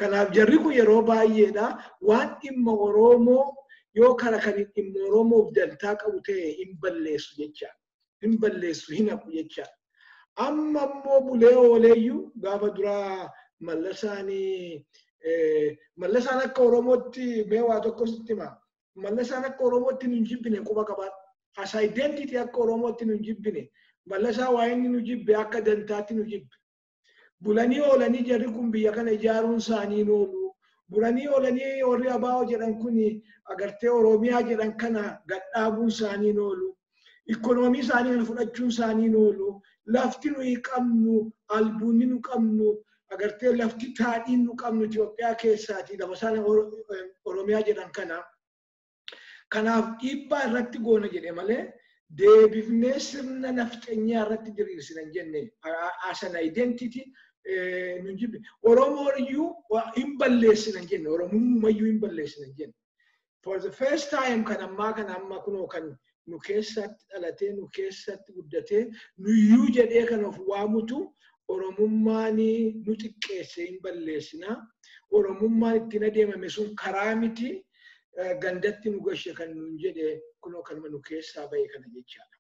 Kanaaf jarri kun yeroo baay'eedha waan dhimma Oromoo yoo kara kan dhimma Oromoof dantaa qabu ta'e hin balleessu jecha. Hin balleessu hin haqu jecha. Amma immoo bulee ooleeyyuu gaafa duraa Mallasaan akka Oromootti mee waa tokko sitti hima. Mallasaan akka Oromootti nu hin jibbine quba qabaa. As identity akka Oromootti nu hin jibbine. Mallasaa waa inni nu jibbe akka dantaatti nu jibbe. Bulanii oolanii jarri kun biyya kana ijaaruun isaanii oolu. Bulanii oolanii warri abaa'oo jedhan kun agartee Oromiyaa jedhan kana gadhaabuun isaanii oolu. Ikoonoomii isaanii fudhachuun isaanii oolu. Lafti nuyi qabnu, albuunni nu qabnu, agartee lafti taadhiin nu qabnu Itoophiyaa keessaati lafa isaan Oromiyaa jedhan kana. Kanaaf dhiibbaa irratti goona jedhe malee deebifnee sirna nafxanyaa irratti diriirsinan jenne as an identity nu jibbe Oromooyyuu hin balleessinan jenne Oromummayyuu hin balleessinan jenne. For the first time kan ammaa kan amma kunoo kan nu keessatti dhalatee nu keessatti guddatee nuyyuu jedhee kan of waamutu Oromummaan nu xiqqeesse hin balleessina. Oromummaan ittiin adeemame sun karaa miti. gandatti nu gashe kan nun jedhe kunoo kanuma nu keessaa bahe kana jechaadha.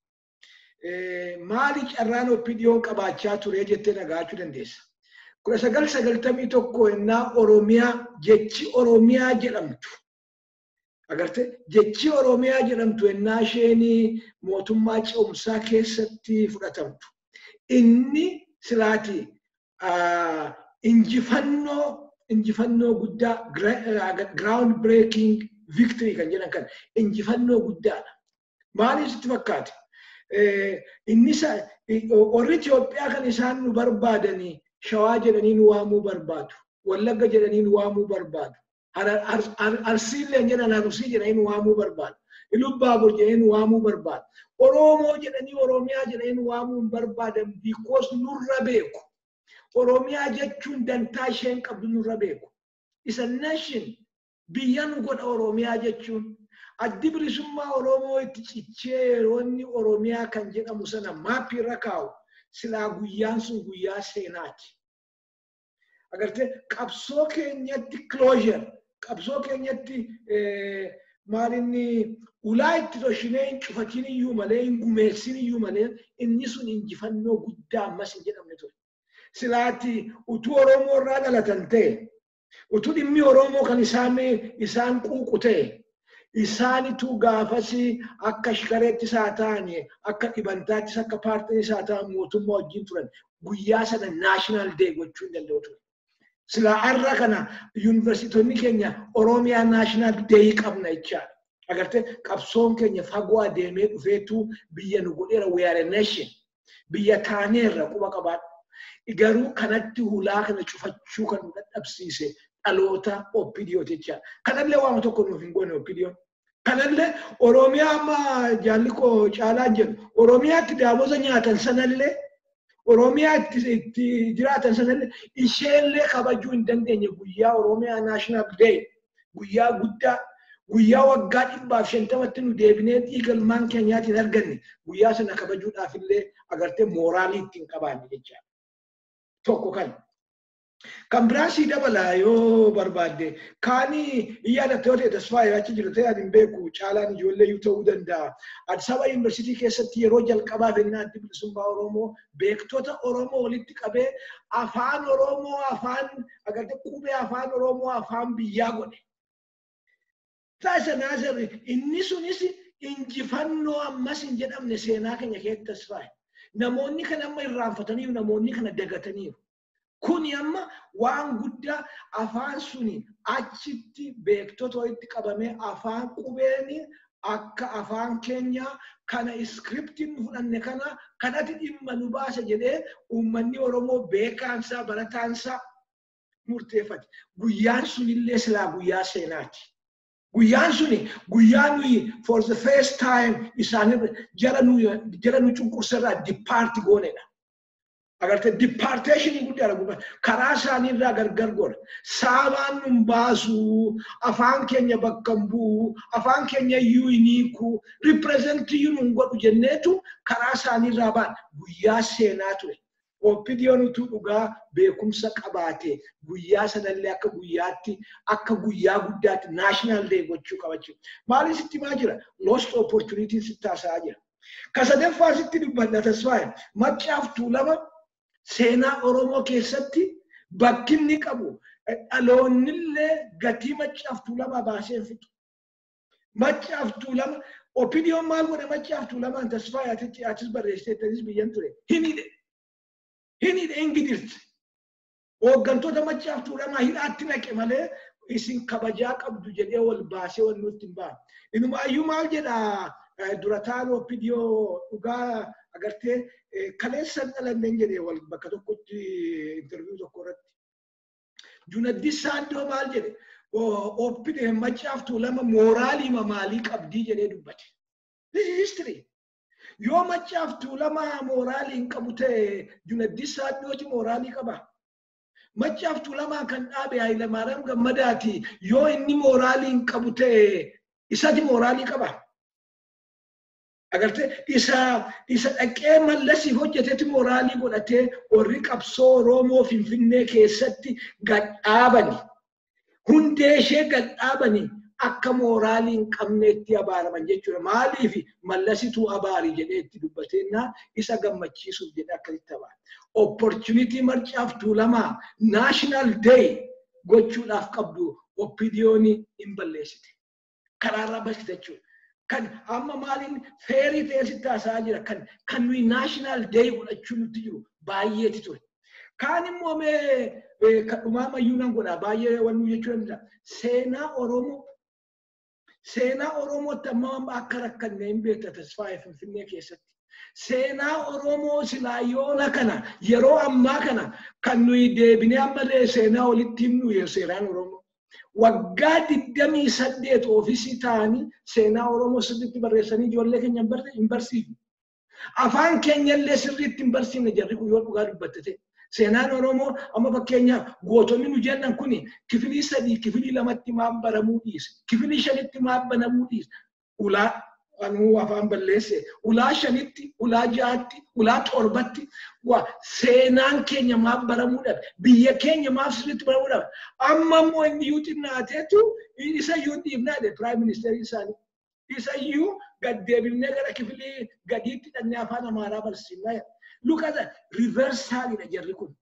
Maali carraan oppidiyoon qabaachaa ture jettee nagaachuu dandeessa. 1991 ennaa Oromiyaa jechi Oromiyaa jedhamtu. Agarte jechi Oromiyaa jedhamtu ennaa isheen mootummaa ce'umsaa keessatti fudhatamtu. Inni silaati injifannoo guddaa ground breaking victory kan jedhan kan injifannoo guddaadha. Maaliif sitti fakkaate? Warri Itoophiyaa kan isaan nu barbaadanii Shawaa jedhanii nu waamuu barbaadu. Wallagga jedhanii nu waamuu barbaadu. Arsiillee jedhan Arsii jedhanii nu waamuu barbaadu. Ilubbaabur jedhanii nu waamuu barbaadu. Oromoo jedhanii Oromiyaa jedhanii nu waamuu barbaadan because nurra beeku. Oromiyaa jechuun dantaa isheen qabdu nurra beeku. Isa nation biyya nu godha Oromiyaa jechuun. Addi bilisummaa Oromoo itti cichee yeroonni Oromiyaa kan jedhamu sana maappii irra kaa'u silaa guyyaan sun guyyaa seenaati. Agartee qabsoo keenyatti closure, qabsoo keenyatti maalinni ulaa itti toshinee hin cufatiin iyyuu malee hin gumeessin iyyuu malee inni sun injifannoo guddaa ammas hin jedhamne ture. Silaati utuu Oromoo irraa dhalatan ta'e, utuu dhimmi Oromoo kan isaan quuqu ta'e, isaanitu gaafasi akka shikareetti isaa ta'anii akka dhibantaattis akka paartiin isaa ta'an mootummaa wajjin turan guyyaa sana national day gochuu hin danda'u ture. Sila har'a kana yuunivarsiitonni keenya Oromiyaa national day qabna jechaadha. Agartee qabsoon keenya fagoo adeemee dhufeetu biyya nu godheera we are a nation. Biyya taaneerra quba qabaadha. Garuu kanatti hulaa kana cufachuu kan nu dadhabsiise dhaloota Oppidiyoo jechaadha. Kanallee waan tokko nuuf hin goone Oppidiyoon. Kanallee Oromiyaa amma jaallikoo caalaa jedhu Oromiyaatti daaboza nyaatan sanallee Oromiyaatti jiraatan sanallee isheellee kabajuu hin dandeenye guyyaa Oromiyaa national day guyyaa guddaa guyyaa waggaa 150tti nu deebinee dhiigalmaan keenyaatiin arganne guyyaa sana kabajuudhaaf illee agartee mooraalii ittiin qabaanne jechaadha. Tokko kan biraan dabala yoo barbaadde kaani yaadattee yoo ta'e tasfaayee achi jirtee ani hin beeku caalaan ijoollee yoo ta'uu danda'a. Addis Ababa Yuunivarsiitii keessatti yeroo jalqabaaf ennaa addi bilisummaa Oromoo beektota Oromoo walitti qabee afaan Oromoo afaan agartee qubee afaan Oromoo afaan biyyaa godhe. Taasisa naasirri inni sunis injifannoo ammas hin jedhamne seenaa keenya keessatti tasfaayee. Namoonni kana amma irraanfataniiru namoonni kana dagataniiru. Kuni amma waan guddaa afaan suni achitti beektota walitti qabamee afaan qubeeni akka afaan keenya kana iskriptiin fudhanne kana kanatti dhimma nu baasa jedhee uummanni Oromoo beekaansaa barataansaa murteeffate. Guyyaan sunillee silaa guyyaa seenaati. Guyyaan suni guyyaa nuyi for the first time isaanii jara nu cunqursarraa depart goonedha. Agartee departation guddaa arguudha. Karaa isaanii irraa gargar goona. Saabaan nun baasu, afaan keenya bakka hin bu'u, afaan keenya iyyuu hin hiiku, representii nun godhu jenneetu karaa isaanii irraa ba'an guyyaa seenaa ture. Oppidiyoon utuu dhugaa beekumsa qabaate guyyaa sanallee akka guyyaatti akka guyyaa guddaatti national day gochuu qabachuu. Maaliif sitti maa jira? Lost opportunity sitti haasa'aa jira. Kasadeeffaa sitti dubbadha tasfaayee Maccaaf Tuulamaa seenaa Oromoo keessatti bakkinni qabu dhaloonnillee gatii Maccaaf Tuulamaa baasee fixu. Maccaaf Tuulamaa Oppidiyoon maal godhe Maccaaf Tuulamaan tasfaayee atis barreessiteettis biyyan ture. Hini engidirti. Hooggantoota Maccaaf Tuulamaa hidhaatti naqe malee isin kabajaa qabdu jedhee wal baasee wal nutti hin baane. Inumaayyuu maal jedha durataan Oppidiyoo dhugaa agartee kaleessan dhalanneen jedhee wal bakka tokkotti interview tokko irratti. Junaddi Saandoo maal jedhe Oppidiyoo Maccaaf Tuulamaa mooraalii maalii qabdii jedhee dubbate. This is history. Yoo Maccaaf Tuulamaa mooraalii hin qabu ta'e Junaddi Saandooti mooraalii qaba. Maccaaf Tuulamaa kan dhaabe Hayilamaariyaam Gammadaati yoo inni mooraalii hin qabu ta'e isatti mooraalii qaba. Agartee isa dhaqee Mallasii hojjetetti mooraalii godhatee warri qabsoo Oromoo Finfinnee keessatti gad dhaabani. Hundee ishee gad dhaabani akka mooraalii hin qabneetti abaaraman jechuudha. Maaliif mallasituu abaarii jedhee itti dubbateenna isa gammachiisuuf jedhe akkasitti abaara. Opportunity marcaaf tuulamaa national day gochuudhaaf qabdu oppidiyooni hin balleessite. Karaarraa balleessite jechuudha. Kan amma maaliin feerii ta'ee sitti haasaa jira kan nuyi national day godhachuu nutti jiru baay'eeti ture. Kaan immoo kan dhumaa mayyuu nan godha baay'ee wannu jechuu danda'a. Seenaa Oromootti amma akka rakkannee hin beekta Tasfaayee Finfinnee keessatti. Seenaa Oromoo silaa yoona kana yeroo ammaa kana kan nuyi deebinee ammallee seenaa walitti himnu seenaan Oromoo. Waggaa 28 ofiisii ta'anii seenaa Oromoo sirriitti barreessanii ijoollee keenya hin barsiifne. Afaan keenyallee sirriitti hin barsiifne jarri kun yoo dhugaa dubbatte. Seenaan Oromoo amma fakkeenyaaf gootonni nu jennan kuni kifilii 3 kifilii 2tti maaf baramuu dhiise. Kifilii 5tti maaf banamuu dhiise. Ulaa anuu afaan balleesse. Ulaa 5tti, ulaa 6tti, ulaa 7tti seenaan keenya maaf baramuu dhabe. Biyya keenya maaf sirriitti baramuu dhabe. Amma immoo inni yoo xinnaateetu isa yoo dhiifnaadhe Prime Minister isaanii. Isa iyyuu gaddeebinee gara kifilii gadiitti dhannee afaan Amaaraa barsiifnaa. Look at that reversal jarri kun.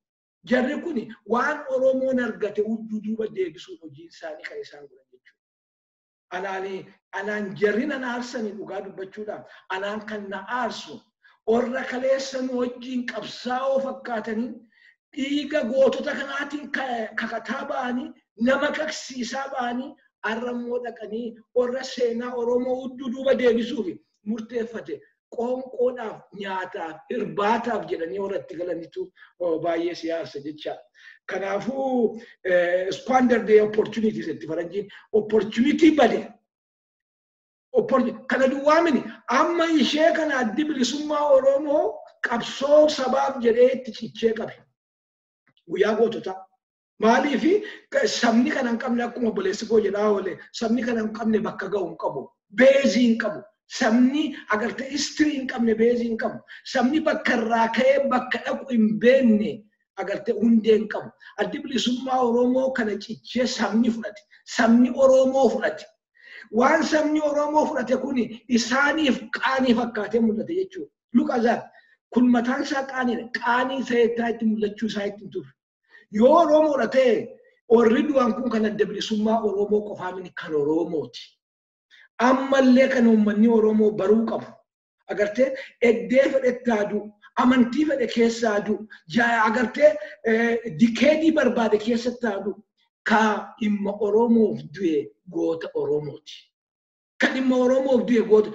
Jarri kun waan Oromoon argate hudduu duuba deebisuun hojii isaanii kan isaan godhan jechuudha. Anaan jarri nan aarsanii dhugaa dubbachuudhaaf anaan kan na aarsu orra kaleessan wajjin qabsaa'oo fakkaatanii dhiiga gootota kanaatiin kakataa ba'anii nama kaksiisaa ba'anii arrammoo dhaqanii orra seenaa Oromoo hudduu duuba deebisuuf murteeffate. Qoonqoodhaaf nyaataaf irbaataaf jedhanii irratti galanitu baay'ee siyaasa jecha. Kanaafuu squander the opportunities itti faranjiin opportunity bade. Kana duwwaa mini amma ishee kana addi bilisummaa Oromoo qabsoo sabaaf jedhee itti cichee qabe. Guyyaa gootota. Maaliifi sabni kana hin qabne akkuma obboleessi koo jedhaa oolee sabni kana hin qabne bakka ga'u hin qabu. Beezii hin qabu. Sabni agartee history hin qabne beezii hin qabu. Sabni bakka irraa ka'ee bakka dhaqu hin beekne agartee hundee hin qabu. Addi bilisummaa Oromoo kana cichee sabni fudhate. Sabni Oromoo fudhate. Waan sabni Oromoo fudhate kuni isaaniif qaanii fakkaatee mul'ate jechuudha. Luqazaan kun mataan isaa qaaniidha. Qaanii ta'ee itti mul'achuu isaa itti turre. Yoo Oromoodha ta'e orri du'an kun kan adda bilisummaa Oromoo qofaa miti kan Oromooti. Ammallee kan uummanni Oromoo baruu qabu. Agartee eddee fedhetti haaduu, amantii fedhe keessa haaduu, agartee dikeedii barbaade keessatti haaduu ka dhimma Oromoof du'e goota Oromooti. Ka dhimma Oromoof du'e goota.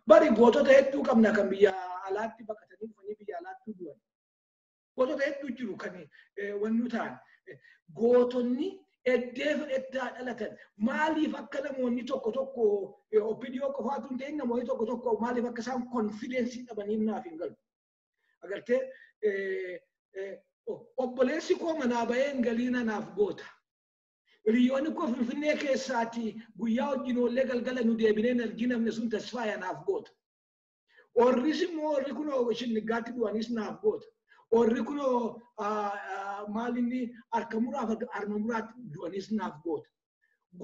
Bari gootota hedduu qabna kan biyya alaatti baqatanii dhufanii biyya alaatti du'an. Gootota hedduu jiru kan wannu ta'an. Gootonni eddee fedhetti dhalatan maaliif akka namoonni tokko opinion qofaatu hin ta'in namoonni tokko maaliif akka isaan confidence dhabanii naaf hin galu. Agartee obboleessi koo manaa baheen galiina naaf goota. Hiriyoonni koo Finfinnee keessaati guyyaa wajjin oollee galgala nu deebineen arginamne sun Tasfaayee naaf goota. Orris immoo orri kunoo shinnigaatti du'anis naaf goota. Orri kunoo maalinni harka muraaf harma muraatti du'anis naaf goota.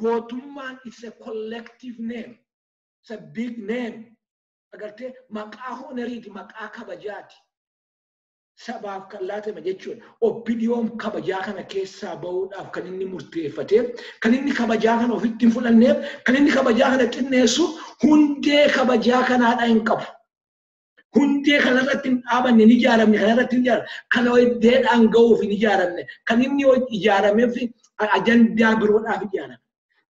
Gootummaan it's a collective name. It's a big name. Agartee maqaa honoriiti maqaa kabajaati. Sabaaf kan laatame jechuudha. Opiniyoon kabajaa kana keessaa bahuudhaaf kan inni murteeffatee, kan inni kabajaa kana ofitti hin fudhanneef, kan inni kabajaa kana xinneessu hundee kabajaa kanaadha hin qabu. Hundee kanarratti hin dhaabanne hin ijaaramne kanarratti hin ijaaramne kana iddeedhaan ga'uuf hin ijaaramne kan inni ijaarameef ajandaa biroodhaaf ijaarame.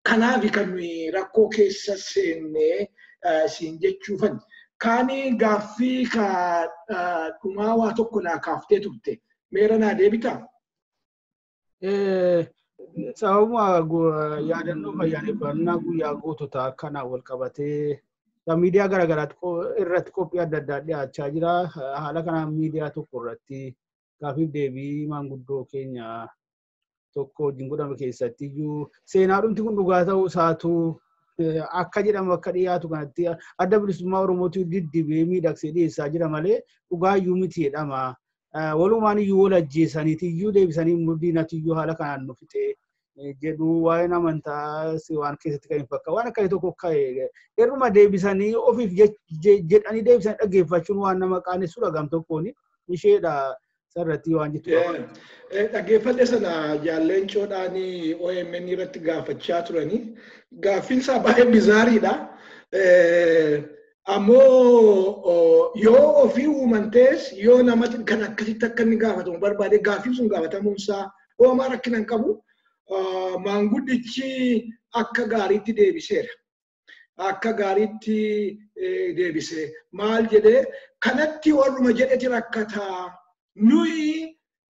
Kanaaf kan nuyi rakkoo keessa seennee siin jechuufan. Kaani gaaffii ka dhumaa waa tokko naa kaaftee turte. Meera naa deebitaa? Sababuma yaadannoo ayyaaneffannaa guyyaa goototaa kana wal qabatee miidiyaa garaagaraatti irratti qophii adda addaa dhiyaachaa jira. Haala kanaan miidiyaa tokko irratti gaaffiif deebii maanguddoo keenya tokko wajjin godhame keessatti iyyuu seenaadhumti kun dhugaa ta'uu isaatu akka jedhamu akka dhiyaatu kanatti adda bilisummaa Oromootu diddibee miidhagsee dhiyeessaa jira malee dhugaa iyyuu miti jedhama. Walumaan iyyuu wal ajjeesaniiti iyyuu deebisanii diinatti iyyuu haala kanaan nu fixee jedhu waa'een amantaa si waan keessatti kan hin fakkaatu waan akkasii tokko ka'e irruma deebisanii ofiif jedhanii deebisanii dhaggeeffachuun waan nama qaanessudha gam tokkoon isheedha sarratti waan jettu. Dhaggeeffadhe sana jaalleen coodhaanii OMN irratti gaafachaa turanii gaaffiin isaa baay'ee bizaariidha. Ammoo yoo ofii uumantees yoo namatti kan akkasitti akka inni gaafatamu barbaade gaaffiin sun gaafatamuunsaa homaa rakkina hin qabu. Maanguddichi akka gaariitti deebiseera. Akka gaariitti deebisee maal jedhee kanatti warruma jedheti rakkataa nuyi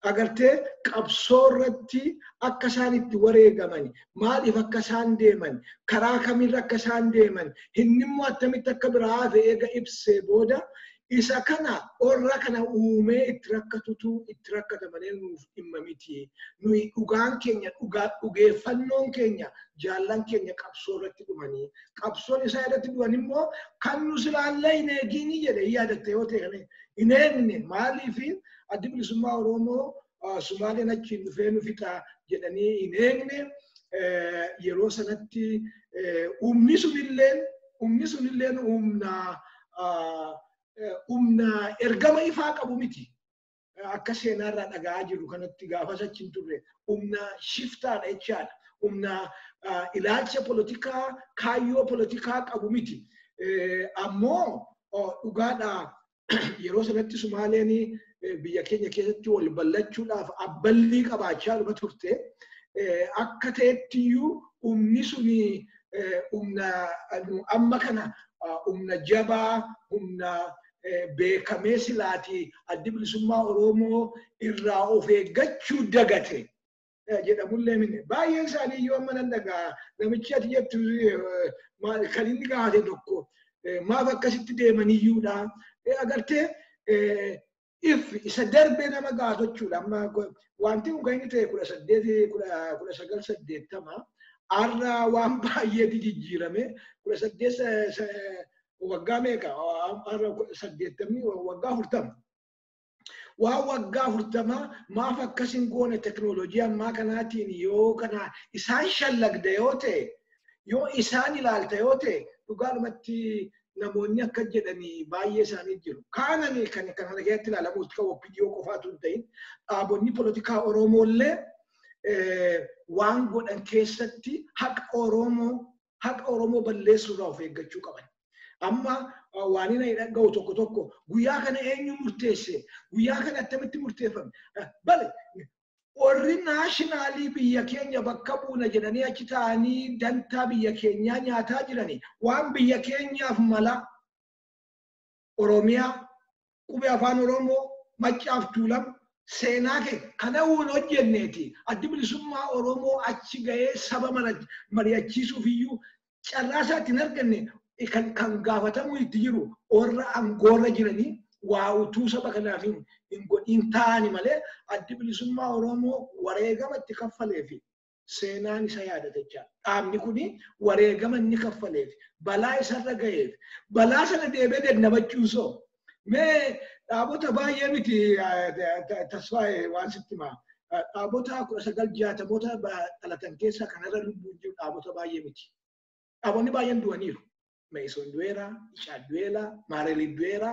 agartee qabsoo irratti akka isaan itti wareegaman maaliif akka isaan deeman karaa kamirra akka isaan deeman inni immoo attamitti akka biraa eega ibsee booda isa kana orra kana uumee itti rakkatutu itti rakkata malee nuuf dhimma miti. Nuyi dhugaan keenya dhugeeffannoon keenya jaallan keenya qabsoo irratti dhumanii qabsoon isaa irratti dhuman immoo kan nu silaallee hin eegini jedhe yaadatte yoo ta'e kana hin eegne maaliif addi bilisummaa Oromoo Sumaaleen achiin dhufee nu fixa jedhanii hin eegne yeroo sanatti humni sunilleen humna ergama ifaa qabu miti. Akka seenaarraa dhaga'aa jiru kanatti gaafas achiin turre humna shiftaadha jechaadha. Humna ilaalcha politikaa kaayyoo politikaa qabu miti. Ammoo dhugaadha yeroo sanatti Sumaaleen biyya keenya keessatti wal ballachuudhaaf abballii qabaachaa dhuma turte. Akka ta'ettiyyuu humni suni humna amma kana humna jabaa humna beekamee silaati addi bilisummaa Oromoo irraa of eeggachuu dagate jedhamullee minne baay'een isaanii yoo amma nan dhagaa namichi ati jettu kan inni gaafate tokko maaf akkasitti deemaniyyuudha agartee isa darbee nama gaafachuudha amma wanti kun kan inni ta'e 1980 arra waan baay'eetti jijjiirame 18 waggaa meeqa arra 80 waggaa 40 waan waggaa 40 maaf akkasin goone teknooloojii ammaa kanaatiin yoo kana isaan shallagda yoo ta'e yoo isaan ilaalta yoo ta'e dhugaadhumatti namoonni akka jedhanii baay'ee isaanii jiru. Kaananii kan kana keessatti ilaalamuutti qabu viidiyoo qofaatu hin ta'in dhaabonni poolitikaa Oromoollee waan godhan keessatti haqa Oromoo balleessuurraa of eeggachuu qaban. Amma waan inni dhaga'u tokko tokko guyyaa kana eenyu murteesse guyyaa kana attamitti murteeffame bale warri naashinaalii biyya keenya bakka buuna jedhanii achi ta'anii dantaa biyya keenyaa nyaataa jiranii waan biyya keenyaaf mala Oromiyaa qubee afaan Oromoo Maccaaf Tuulam seenaa kee kana uun hojjenneeti addi bilisummaa Oromoo achi ga'ee saba mari'achiisuuf iyyuu carraa isaatti hin arganne kan gaafatamu itti jiru warra aangoorra jiranii waa utuu saba kanaaf hin godhin ta'ani malee addi bilisummaa Oromoo wareegama itti kaffaleef seenaan isa yaadata jecha dhaabni kuni wareegama inni kaffaleef balaa isarra ga'eef balaa sana deebee dadnabachuusoo mee dhaabota baay'ee miti tasfaa'ee waan sitti himaa dhaabota 1960moota dhalatan keessaa kanarra lubbuun jiru dhaabota baay'ee miti dhaabonni baay'een du'aniiru. Maison du'eera, Ishaa du'eera, Maareelii du'eera,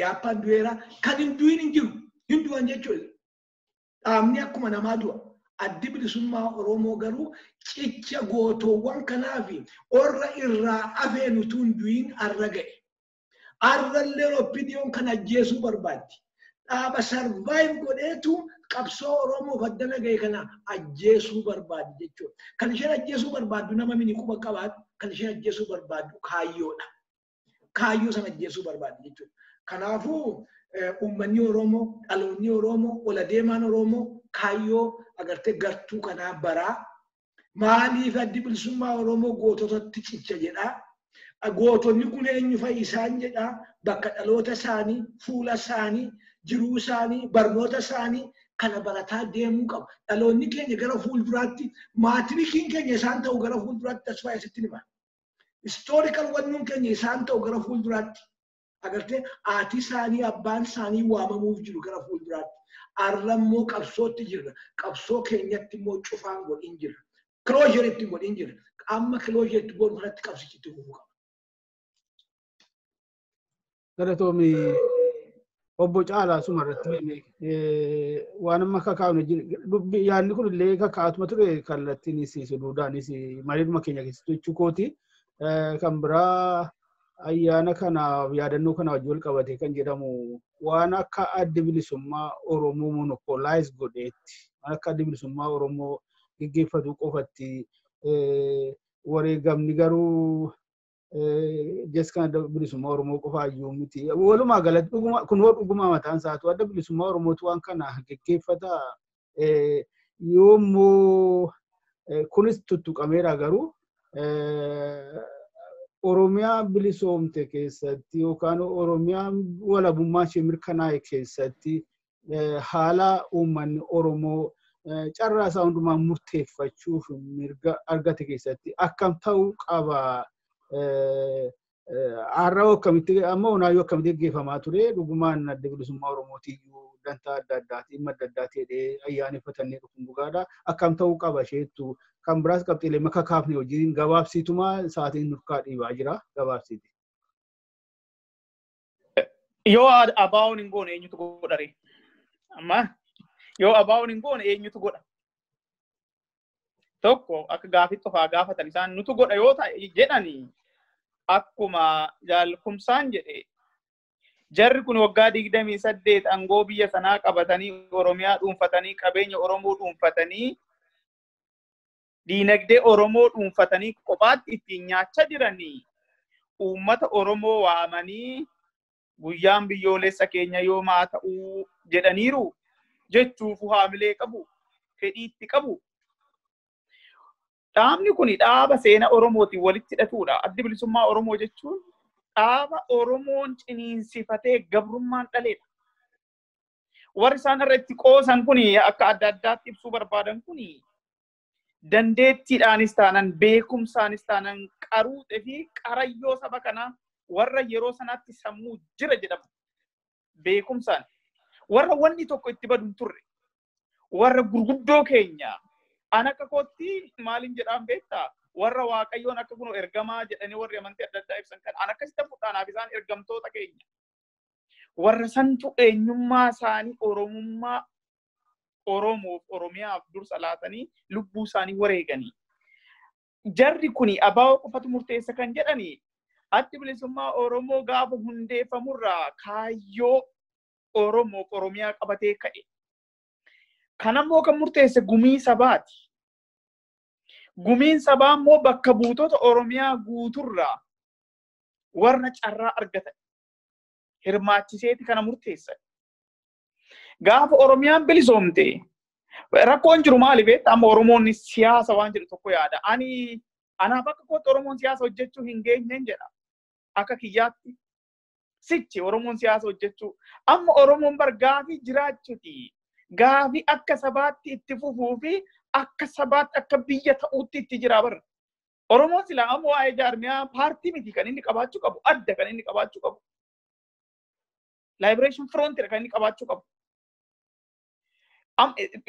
Yaappaan du'eera kan hin du'in hin jiru hin du'an jechuudha. Dhaabni akkuma namaa du'a. Addi bilisummaa Oromoo garuu cicha gootoowwan kanaaf orra irraa afeen utuu hin du'in arra ga'e. Arrallee opiniyoon kan ajjeesuu barbaaddi. Dhaaba sarvaayiv godheetu qabsoo Oromoo faddana ga'e kana ajjeesuu barbaaddi jechuudha. Kan isheen ajjeesuu barbaaddu nama mini quba qabaatu kan isheen ajjeesuu barbaaddu kaayyoodha. Kaayyoo sana ajjeesuu barbaaddi jechuudha. Kanaafuu uummanni Oromoo, dhaloonni Oromoo, ol adeemaan Oromoo kaayyoo agartee gartuu kanaa baraa maaliif addi bilisummaa Oromoo goototatti cicha jedhaa. Gootonni kun eenyu fa'i isaan jedhaa bakka dhaloota isaanii, fuula isaanii, jiruu isaanii, barnoota isaanii kana barataa deemuu qabu. Dhaloonni keenya gara fuulduraatti maatirikiin keenya isaan ta'u gara fuulduraatti tasfaa isitti hima. Historical wannuun keenya isaan ta'u gara fuulduraatti. Agartee haati isaanii abbaan isaanii waamamuuf jiru gara fuulduraatti. arrammoo qabsootti jirra. Qabsoo keenyatti immoo cufaan godhin jirra. Closure itti godhin jirra. Amma closure itti godhu kanatti qabsichitti gufuu qaba. Galatoomi obbo Caalaa sumarratti waan amma kakaa'u dubbii yaadni kun illee kakaa'atuma ture kallattiin isiisu duudhaanis mariidhuma keenya keessatti jechuu kooti kan biraa ayyaana kana yaadannoo kana wajjin wal qabatee kan jedhamu waan akka adda bilisummaa Oromoo monopolize godheetti waan akka adda bilisummaa Oromoo geggeeffatu qofatti wareegamni garuu jes kan adda bilisummaa Oromoo qofa iyyuu miti walumaa galatti kun dhuguma mataan isaatu adda bilisummaa Oromootu waan kana geggeeffata yoommoo kunis tuttuqameera garuu Oromiyaa bilisoomte keessatti yookaan Oromiyaa walabummaa ishee mirkanaa'e keessatti haala uummanni Oromoo carraa isaa hundumaa murteeffachuuf mirga argate keessatti akkam ta'uu qaba. Har'a akkamitti amma onaayyuu akkamitti geggeeffamaa ture dhugumaan adda bilisummaa Oromootiyyuu dantaa adda addaatiin madda addaa ta'ee ayyaaneffatanii dhufuun dhugaadha. Akkam ta'uu qaba isheettu kan biraas qabxiilee maka kaafne hojiin gabaabsiituma sa'aatiin nurkaa dhiibaa jira gabaabsiiti. Yoo abaa'uun hin goone eenyutu godhare? Amma yoo abaa'uun hin goone eenyutu godha? Tokko akka gaafii qofaa gaafatan isaan nutu godha yoo ta'e jedhanii akkuma jaalkumsaan jedhe jarri kun waggaa 28 aangoo biyya sanaa qabatanii Oromiyaa dhuunfatanii qabeenya Oromoo dhuunfatanii diinagdee Oromoo dhuunfatanii kophaatti ittiin nyaachaa jiranii uummata Oromoo waamanii guyyaan biyyoolessa keenya yoomaa ta'uu jedhaniiru jechuuf haamilee qabu fedhiitti qabu. Dhaabni kun dhaaba seenaa Oromootiin walitti hidhatudha. Addi bilisummaa Oromoo jechuun dhaaba Oromoon ciniinsifatee gabrummaan dhaleedha. Warri isaan irratti qoosan kun akka adda addaatti ibsuu barbaadan kun dandeettiidhaanis taanan beekumsaanis taanan qaruuxee fi qarayyoo saba kanaa warra yeroo sanaatti sammuu jira jedhamu. Beekumsaan warra wanni tokko itti badu hin turre warra gurguddoo keenya ana akka kootti maalin jedhaan beektaa warra waaqayyoon akka kunoo ergamaa jedhanii warri amantii adda addaa ibsan kan ana akkasitti fudhaanaaf isaan ergamtoota keenya warra santu eenyummaa isaanii Oromummaa Oromoof Oromiyaaf dursa laatanii lubbuu isaanii wareeganii jarri kuni abaa'oo qofatu murteessa kan jedhanii addi bilisummaa Oromoo gaafa hundeeffamurraa kaayyoo Oromoof Oromiyaa qabatee ka'e. Kanammoo kan murteesse gumii sabaati. Gumiin sabaa immoo bakka buutota Oromiyaa guuturraa warra carraa argatan hirmaachiseeti kana murteessan. Gaafa Oromiyaan bilisoomte rakkoon jiru maali beektaa amma Oromoonni siyaasa waan jedhu tokko yaada. Anaaf akka kootti Oromoon siyaasa hojjechuu hin geenyeen jedha. Akka kiyyaatti sichi Oromoon siyaasa hojjechuu amma Oromoon bar gaafii jiraachuuti. Gaafii akka sabaatti itti fufuu fi akka sabaatti akka biyya ta'uutti itti jira bar. Oromoon silaa amma waa'ee jaarmiyaa paartii miti kan inni qabaachuu qabu adda kan inni qabaachuu qabu. Liberation Frontier kan inni qabaachuu qabu.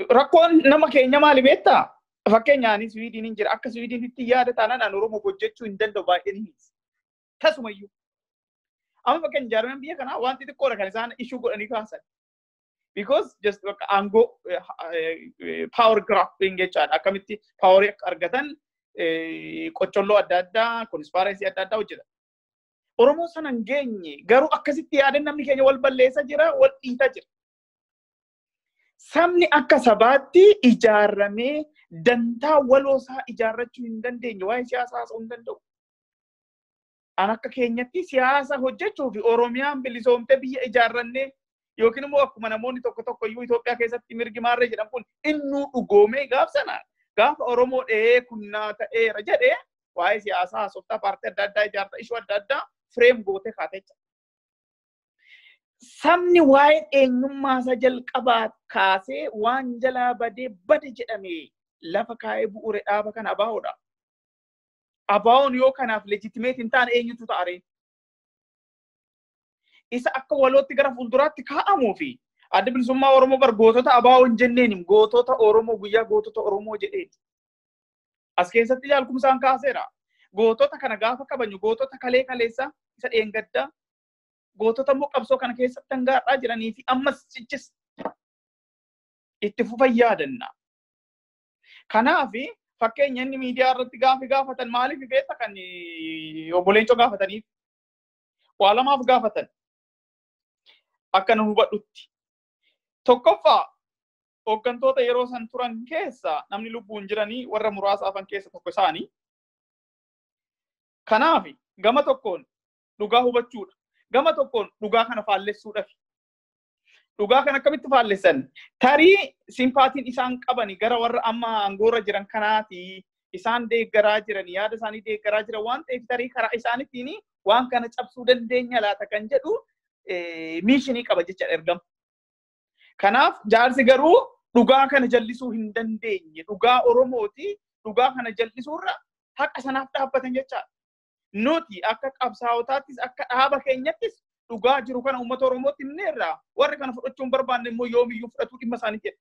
Rakkoon nama keenya maali beektaa? Fakkeenyaan Swiidiniin jira akka Swiidinitti yaada taanaan Oromoo hojjechuu hin danda'u baay'een tasumayyuu. Amma fakkeenya jaarmiyaan biyya kanaa wanti xiqqoodha kan isaan issue godhanii kaasan. Because just ango power grabbing jechaadha. Akkamitti power argatan qocholloo adda addaa, conspiracy adda addaa hojjetan. Oromoo sana hin geenye garuu akkasitti yaadan namni keenya wal balleessa jira, wal dhiitaa jira. Sabni akka sabaatti ijaarramee dantaa waloosaa ijaarrachuu hin dandeenye waa'ee siyaasaa haasa'uu hin danda'u. An akka keenyatti siyaasa hojjechuu fi Oromiyaan bilisoomte biyya ijaarrannee yookiin immoo akkuma namoonni tokko iyyuu Itoophiyaa keessatti mirgi maarree jedhan kun innuu dhugoomee gaafsana gaafa Oromoo dhehee kunnaa ta'eera jedhee waa'ee siyaasaa haasoftaa paartii adda addaa ijaarta ishuu adda addaa fireem gootee kaatecha. Sabni waa'ee eenyummaasaa jalqabaa kaasee waan jalaa badee bade jedhamee lafa kaa'ee bu'uure dhaaba kana ABO'dha. ABO'n yoo kanaaf legitimate hin taane eenyutu ta'aree? Isa akka walootti gara fuulduraatti kaa'amuu fi Adda bilisummaa Oromoo bar gootota abaa hin jenneen gootota Oromoo guyyaa gootota Oromoo jedhee. As keessatti jaalkumsaan kaaseera. Gootota kana gaafa kabaju gootota kalee kaleessa isa dheengaddaa gootota immoo qabsoo kana keessatti hangaadhaa jiranii fi ammas cichis itti fufan yaadanna. Kanaaf fakkeenya inni miidiyaa irratti gaafatan maaliif beekta kan obbo Leencoo gaafataniif waa lamaaf gaafatan akka nu hubadhutti. Tokkoffaa hooggantoota yeroo san turan keessa namni lubbuun jiranii warra muraasa hafan keessa tokko isaanii. Kanaaf gama tokkoon dhugaa hubachuudha. Gama tokkoon dhugaa kana faallessuudhaaf. Dhugaa kana akkamitti faallessan? Tarii simpaatiin isaan qabani gara warra amma aangoorra jiran kanaati isaan deeggaraa jiran yaada isaanii deeggaraa jiran waan ta'eef tarii karaa isaaniitiin waan kana cabsuu dandeenya laata kan jedhu miishinii qaba jecha ergama. Kanaaf jaarsi garuu dhugaa kana jallisuu hin dandeenye. Dhugaa Oromooti. Dhugaa kana jallisuurra haqa sanaaf dhaabbatan jechaadha. Nuti akka qabsaa'otaattis akka dhaaba keenyattis dhugaa jiru kana uummata Oromootti himneerra warri kana fudhachuun barbaanne immoo yoomiyyuu fudhatuu dhimma isaanii jedha.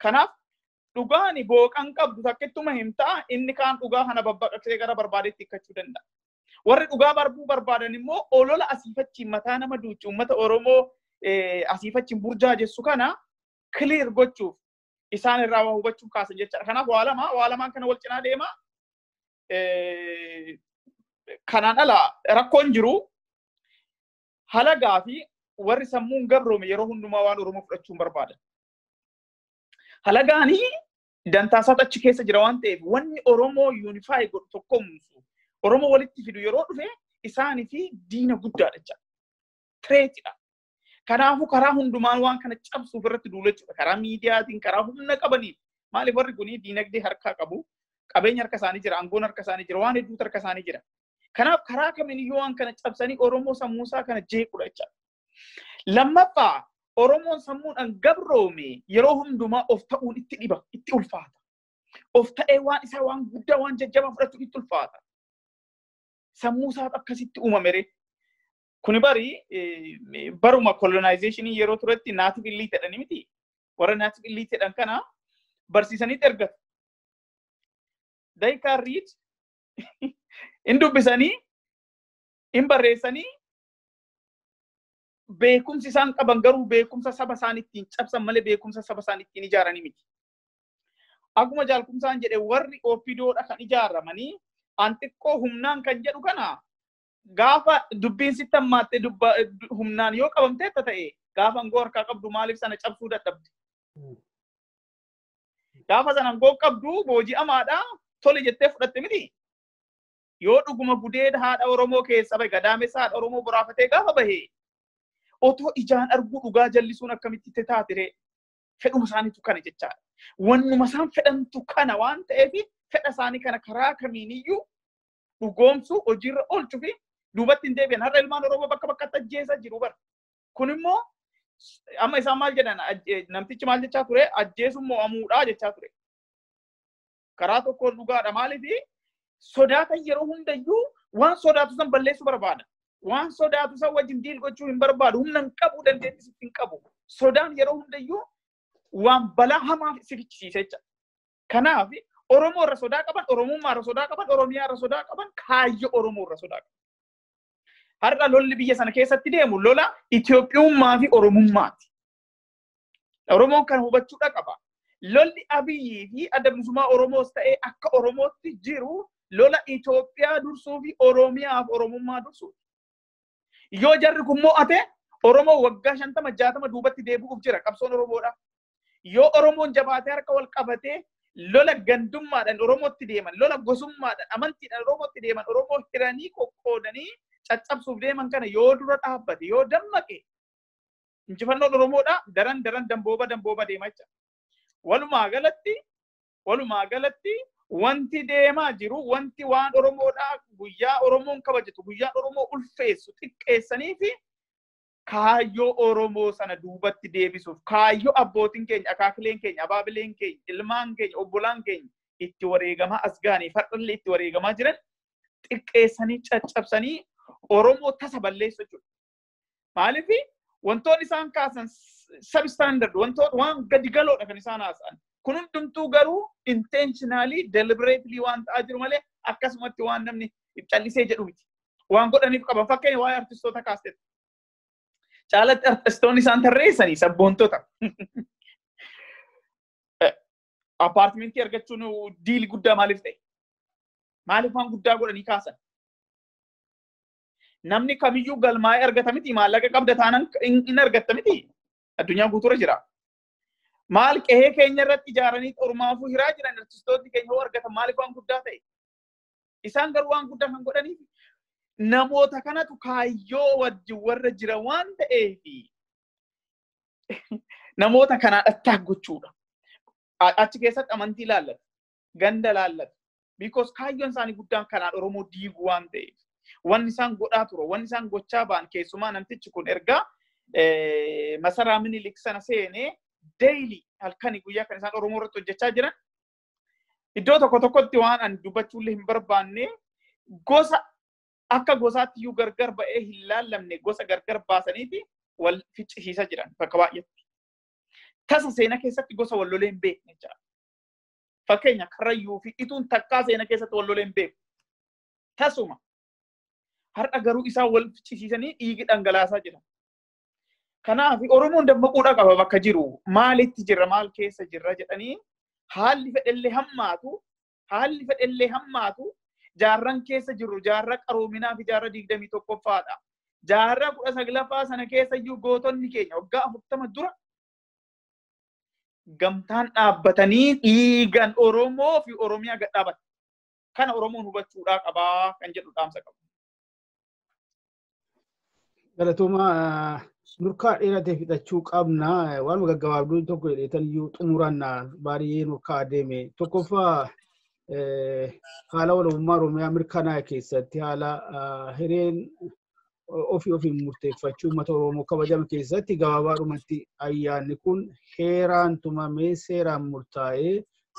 Kanaaf dhugaani booqan qabdu takkettuma himtaa inni kaan dhugaa kana babbaqaqsee gara barbaadeetti hiikkachuu danda'a. Warri dhugaa barbuu barbaadan immoo olola asiifachiin mataa nama duuchi uummata Oromoo asiifachiin burjaajessu kana clear gochuuf isaan irraa waa hubachuuf kaasan jechaadha. Kanaaf waa lamaan kana wal cinaa deema. Kanaan ala rakkoon jiru halagaa fi warri sammuun gabroome yeroo hundumaa waan Oromoo fudhachuun barbaadan. Halagaani dantaasaa achi keessa jira waan ta'eef wanni Oromoo yuunifaayi godhu tokkomsu Oromoo walitti fidu yeroo dhufe isaanii fi diina guddaadha jecha. Tireetidha. Kanaafuu karaa hundumaan waan kana cabsuuf irratti duulachuudha. Karaa miidiyaatiin karaa humna qabaniif maaliif warri kunii diinagdee harkaa qabu. Qabeenya harka isaanii jira, aangoon harka isaanii jira, waan hedduutu harka isaanii jira. Kanaaf karaa kamiiniyyuu waan kana cabsanii Oromoo sammuusaa kana jeequdha jechaadha. Lammaffaa Oromoon sammuudhaan gabroome yeroo hundumaa of ta'uun itti dhiba, itti ulfaata. Of ta'ee waan isaa waan guddaa waan jajjabaa fudhatu itti ulfaata. Sammuusaa akkasitti uumamere. Kuni baruma colonization yeroo turetti naatiif illite jedhani miti. Warra naatiif illite jedhan kana barsiisanitti ergatu. They can read in dubbisanii in barreessanii beekumsi isaan qaban garuu beekumsa saba isaaniittiin cabsan malee beekumsa saba isaaniittiin ijaaranii miti. Akkuma jaalkumsaan jedhe warri Oppidoodha kan ijaaramanii antiqqoo humnaan kan jedhu kana gaafa dubbiin sitti hammaatte humnaan yoo qabamteetta ta'e gaafa angoo harkaa qabdu maaliif sana cabsuu dadhabde. Gaafa sana angoo qabdu booji'amaadha. Tole jettee fudhatte miti. Yoo dhuguma gudeeda haadha Oromoo keessa bahe gadaamessa haadha Oromoo boraafatee gaafa bahe otoo ijaan arguu dhugaa jallisuun akkamitti taatire fedhuma isaaniitu kana jechaadha. Wannuma isaan fedhantu kana waan ta'eef fedha isaanii kana karaa kamiiniyyuu dhugoomsuu hojiirra oolchuu fi duubatti hin deebi'an. Har'a ilmaan Oromoo bakka bakkatti ajjeesaa jiru bara. Kun immoo amma isaan maal jedhan namtichi maal jechaa ture ajjeesuun mo'amuudhaa jechaa ture. Karaa tokkoon dhugaadha maaliif sodaatan yeroo hundayyuu waan sodaatu san balleessuu barbaada. Waan sodaatu san wajjin diil gochuu hin barbaadu. Humna hin qabu dandeettis hin qabu. Sodaan yeroo hundayyuu waan balaa hamaa si fichisiisa jecha. Kanaaf Oromoo irra sodaa qaban, Oromummaa irra sodaa qaban, Oromiyaa irra sodaa qaban, kaayyoo Oromoo irra sodaa qaban. Har'a lolli biyya sana keessatti deemu lola Itoophiyummaa fi Oromummaati. Oromoon kan hubachuudha qaba. Lolli Abiyyii fi adda bilisummaa Oromoos ta'ee akka Oromootti jiru lola Itoophiyaa dursuu fi Oromiyaa fi Oromummaa dursuuti. Yoo jarri kun mo'ate Oromoo waggaa 50-60 duubatti deebi'uuf jira qabsoon Oromoodha. Yoo Oromoon jabaatee harka wal qabatee lola gandummaadhaan Oromootti deeman, lola gosummaadhaan amantiidhaan Oromootti deeman, Oromoo hiranii qoqqoodanii caccabsuuf deeman kana yoo dura dhaabbate yoo dammaqe injifannoon Oromoodha daran dambooba deemaa jira. Walumaa galatti wanti deemaa jiru wanti waan Oromoodha guyyaa Oromoon kabajatu guyyaa Oromoo ulfeessu xiqqeessanii fi kaayyoo Oromoo sana duubatti deebisuuf kaayyoo abbootiin keenya akaakileen keenya abaabileen keenya ilmaan keenya obbolaan keenya itti wareegamaa asgaanii fardhallee itti wareegamaa jiran xiqqeessanii caccabsanii Oromoo tasa balleessu jechuudha. Maaliif Wantoonni isaan kaasan substandard wantoota waan gadi galoodha kan isaan haasa'an. Kun hundumtuu garuu intentionally deliberately waan ta'aa jiru malee akkasumatti waan namni callisee jedhu miti. Waan godhaniif qaban fakkeenya waa'ee artistoota kaastetti. Caalatti artistoonni isaan tarreessanii sabboontota. Apartmentii argachuun diili guddaa maaliif ta'e? Maaliif waan guddaa godhanii kaasan? Namni kamiyyuu galmaa'ee argata miti maallaqa qabda taanaan hin argatta miti. Addunyaa guutuura jira. Maal qe'ee keenya irratti ijaaranii ormaafuu hiraa jiran artistoonni keenya hoo argatan maaliif waan guddaa ta'e? Isaan garuu waan guddaa kan godhaniif namoota kanatu kaayyoo wajjin warra jira waan ta'eefi namoota kanaa dhattaa gochuudha. Achi keessatti amantii laallatu, ganda laallatu. Because kaayyoon isaanii guddaan kanaan Oromoo diiguu waan ta'eef. Wanni isaan godhaa turu, wanni isaan gochaa ba'an keessumaa namtichi kun ergaa masaraa Minilik sana seenee daily halkanii guyyaa kan isaan Oromoo irratti hojjechaa jiran. Iddoo tokko tokkotti waan ani dubbachuullee hin barbaanne gosa akka gosaatti iyyuu gargar ba'ee hin laallamne gosa gargar baasaniiti wal ficcisiisaa jiran bakka baay'eetti. Tasa seenaa keessatti gosa wal lolee hin beekne jechuudha. Fakkeenya Karrayyuu fi Ituun takkaa seenaa keessatti wal lolee hin beeku. Tasuma har'a garuu isaan wal ficcisiisanii dhiigi dhangalaasaa jiran. Kanaaf Oromoon dammaquudha qaba bakka jiru. Maalitti jirra maal keessa jirra jedhanii haalli fedhellee hammaatu jaarran keessa jirru jaarra qaroominaa fi jaarra 21ffaadha. Jaarra 19ffaa sana keessa iyyuu gootonni keenya waggaa 40 dura gamtaan dhaabbatanii dhiigan Oromoo fi Oromiyaa gad dhaabatan. Kana Oromoon hubachuudhaa qabaa kan jedhu dhaamsa qabu. Galatuma nurkaa dheeratee fixachuu qabna. Waan gaggabaabduu tokko jedheetan iyyuu xumuranna baay'ee nurkaa deeme. Tokkoffaa haala walabummaa Oromiyaa mirkanaa'e keessatti haala hireen ofii murteeffachuu uummata Oromoo kabajame keessatti gabaabaadhumatti ayyaanni kun heeraan tumamee seeraan murtaa'ee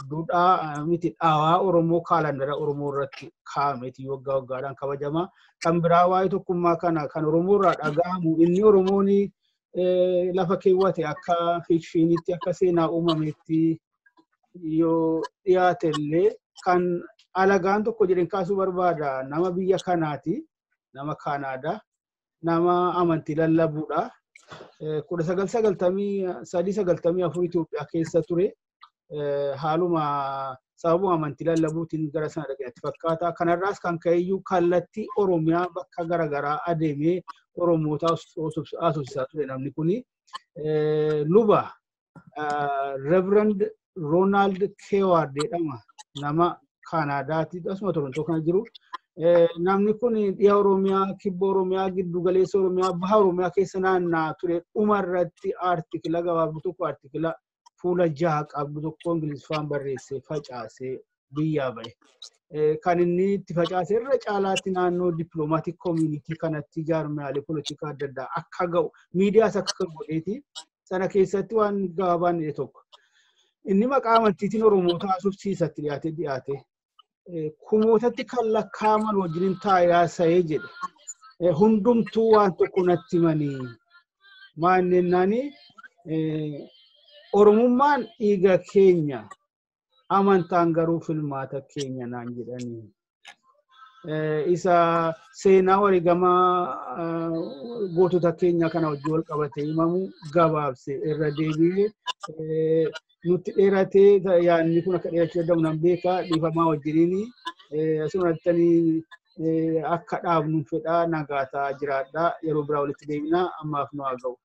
duudhaa miti dhaawaa Oromoo kaalandara Oromoo irratti kaa'ameeti waggaa waggaadhaan kabajama. Kan biraa waa'ee tokkummaa kana kan Oromoo irraa dhaga'amu inni Oromoon lafa keewwate akka fiikshiniitti akka seenaa uumameetti yoo dhiyaate illee kan alagaan tokko jedheen kaasuu barbaada. Nama biyya kanaati, nama Kaanaadaa, nama amantii lallabuudha. 1993 Itoophiyaa keessa ture. Haaluma sababuma amantii lallabuutiin gara sana dhaqeetti fakkaata. Kanarraas kan ka'eeyyuu kallattii Oromiyaa bakka garaagaraa adeemee Oromoota haasofsiisaa ture namni kuni. Luba Reverend Ronald Keward jedhama. Nama Kaanaadaati asuma Torontoo kana jiru. Namni kun dhiya Oromiyaa, kibba Oromiyaa, giddu galeessa Oromiyaa, baha Oromiyaa keessa naanna'aa ture. Dhumarratti aartikila gabaabduu tokko aartikila fuula 6 qabdu tokko Ingiliffaan barreessee facaasee biyyaa ba'e. Kan inni itti facaasee irra caalaatti naannoo dippiloomaatiik koomunitii kanatti jaarmiyaalee poolitikaa adda addaa akka ga'u miidiyaas akka godheeti. Sana keessatti waan gabaabaan jedhe tokko. Inni maqaa amantiitiin Oromoota haasofsiisatti dhiyaate. Kumootatti kan lakkaa'aman wajjin taa'ee jedhe. Hundumtuu waan tokko natti himanii. Maanneennani Oromummaan dhiiga keenya amantaan garuu filmaata keenya naan jedhanii. Isa seenaa wareegamaa gootota keenya kana wajjin wal qabatee himamu gabaabse irra deebi'ee nutti dheeratee yaadni kun akka dheerachuu danda'u nan beekaa dhiifamaa wajjiniin asirratti akka dhaabnu fedhaa nagaataa jiraadhaa yeroo biraa walitti deebinaa ammaaf nu haa ga'u.